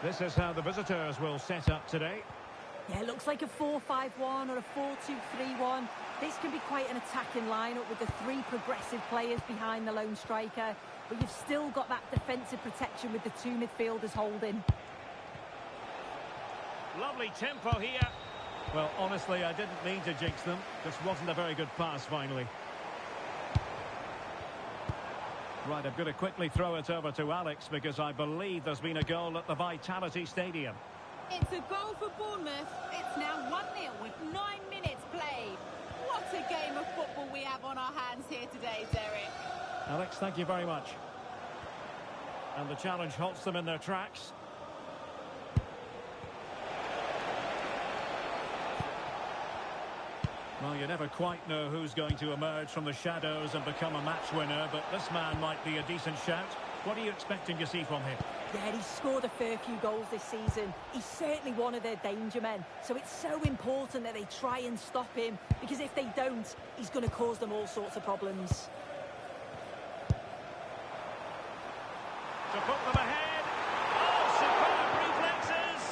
This is how the visitors will set up today. Yeah, it looks like a 4-5-1 or a 4-2-3-1. This can be quite an attacking lineup with the three progressive players behind the lone striker. But you've still got that defensive protection with the two midfielders holding. Lovely tempo here. Well, honestly, I didn't mean to jinx them. Just wasn't a very good pass, finally. Right, I'm going to quickly throw it over to Alex, because I believe there's been a goal at the Vitality Stadium. It's a goal for Bournemouth. It's now 1-0 with 9 minutes played. What a game of football we have on our hands here today, Derek. Alex, thank you very much. And the challenge halts them in their tracks. Well, you never quite know who's going to emerge from the shadows and become a match winner, but this man might be a decent shout. What are you expecting to see from him? Yeah, he's scored a fair few goals this season. He's certainly one of their danger men. So it's so important that they try and stop him, because if they don't, he's going to cause them all sorts of problems. To put them ahead. Oh, superb reflexes.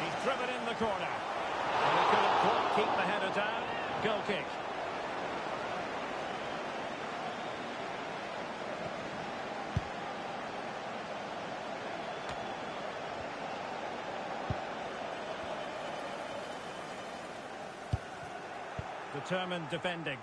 He's driven in the corner. And he couldn't quite keep the header down. Goal kick. Determined defending.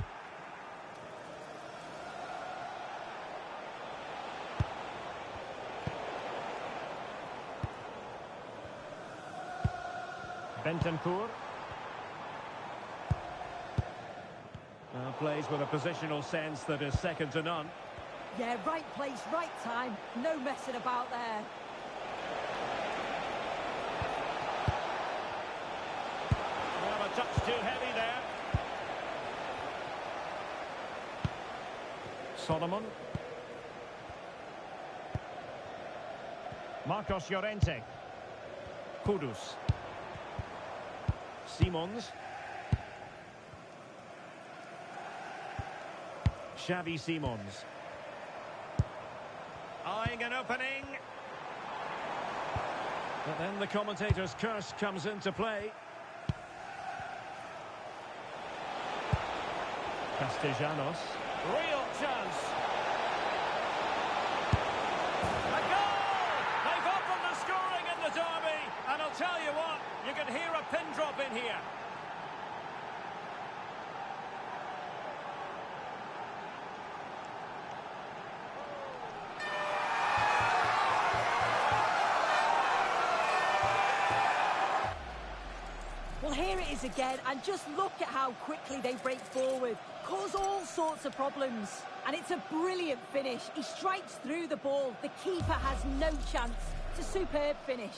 Bentancur. Plays with a positional sense that is second to none. Yeah, right place, right time. No messing about there. Well, a touch too heavy there. Solomon. Marcos Llorente. Kudus. Simons. Xavi Simons. Eyeing an opening. But then the commentator's curse comes into play. Castellanos. Real chance. A goal! They've opened the scoring in the derby. And I'll tell you what, you can hear a pin drop in here. Well, here it is again, and just look at how quickly they break forward, cause all sorts of problems. And it's a brilliant finish. He strikes through the ball. The keeper has no chance. It's a superb finish.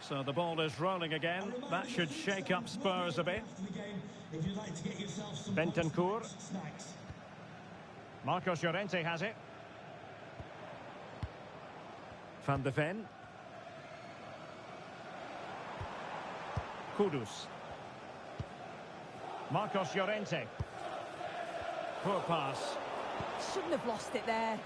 So the ball is rolling again. That should shake up Spurs a bit. Bentancur. Marcos Llorente has it. Van de Ven. Kudus. Marcos Llorente. Poor pass. Shouldn't have lost it there.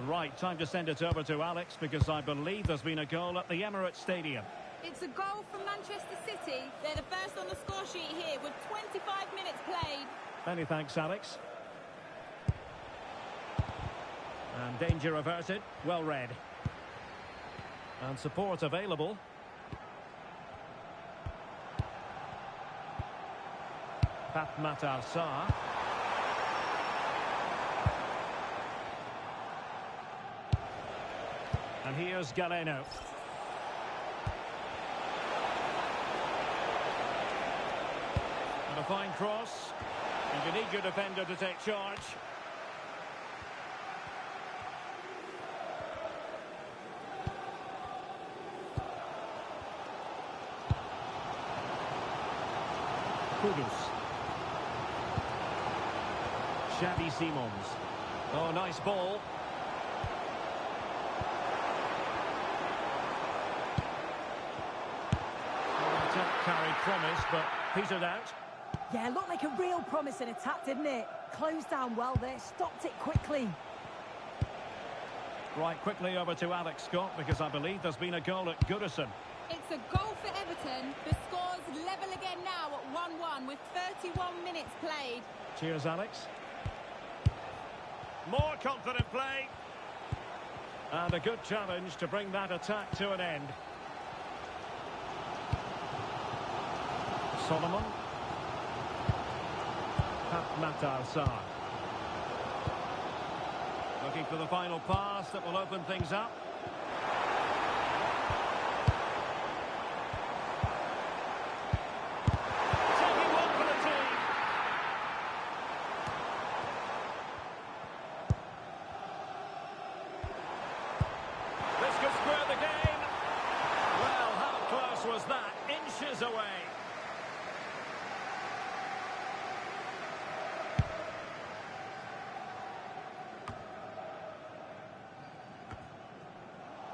Right, time to send it over to Alex, because I believe there's been a goal at the Emirates Stadium. It's a goal from Manchester City. They're the first on the score sheet here with 25 minutes played. Many thanks, Alex. And danger averted. Well read. And support available. Pape Matar Sarr. And here's Galeno. And a fine cross. And you need your defender to take charge. Kudus. Xavi Simons. Oh, nice ball. Attack carried promise, but petered out. Yeah, looked like a real promising attack, didn't it? Closed down well there, stopped it quickly. Right, quickly over to Alex Scott, because I believe there's been a goal at Goodison. It's a goal for Everton. The score's level again now at 1-1 with 31 minutes played. Cheers, Alex. More confident play. And a good challenge to bring that attack to an end. Solomon. Pape Matar Sarr. Looking for the final pass that will open things up. Taking one for the team. This could square the game. Well, how close was that? Inches away.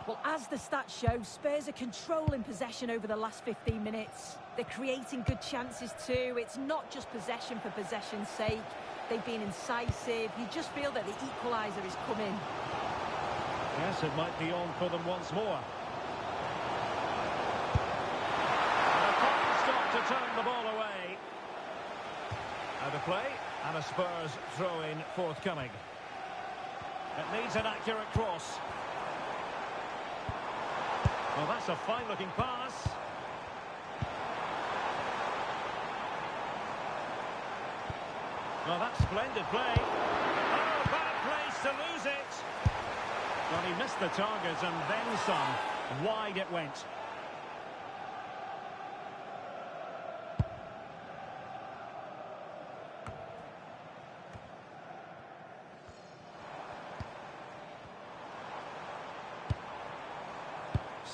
Well, as the stats show, Spurs are controlling possession over the last 15 minutes. They're creating good chances too. It's not just possession for possession's sake. They've been incisive. You just feel that the equaliser is coming. Yes, it might be on for them once more. And a fine stop to turn the ball away. Out of play, and a Spurs throw-in forthcoming. It needs an accurate cross. Well, that's a fine-looking pass. Well, that's splendid play. Oh, bad place to lose it. Well, he missed the target and then some. Wide it went.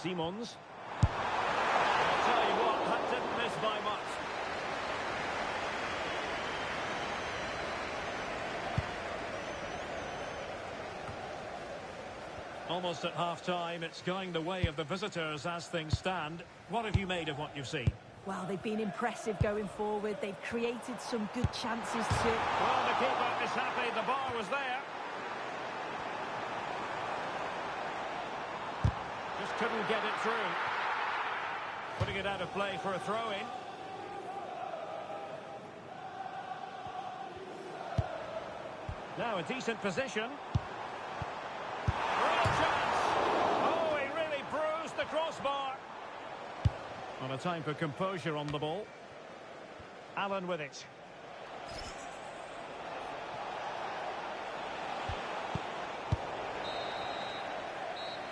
Simons. I'll tell you what, that didn't miss by much. Almost at half-time, it's going the way of the visitors as things stand. What have you made of what you've seen? Well, they've been impressive going forward. They've created some good chances too. Well, the keeper is happy. The bar was there. Just couldn't get it through. Putting it out of play for a throw-in. Now a decent position. Real chance. Oh, he really bruised the crossbar. On a time for composure on the ball. Allen with it.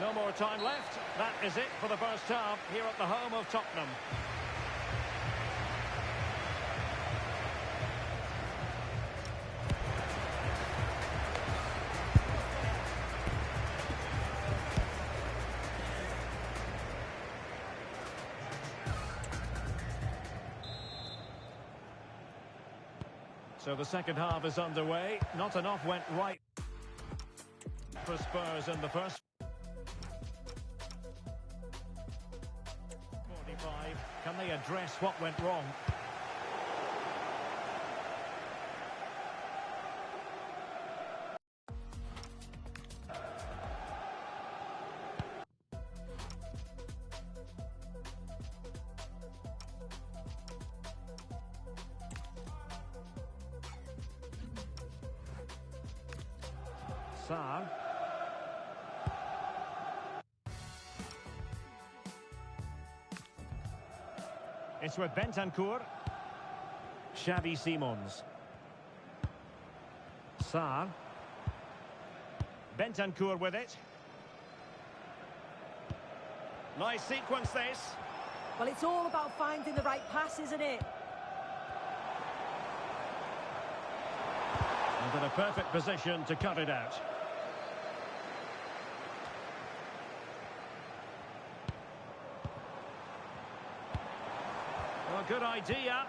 No more time left. That is it for the first half here at the home of Tottenham. So the second half is underway. Not enough went right for Spurs in the first. 45. Can they address what went wrong? Sarr. It's with Bentancur. Xavi Simons. Sarr. Bentancur with it. Nice sequence this. Well, it's all about finding the right pass, isn't it? And in a perfect position to cut it out. Well, good idea.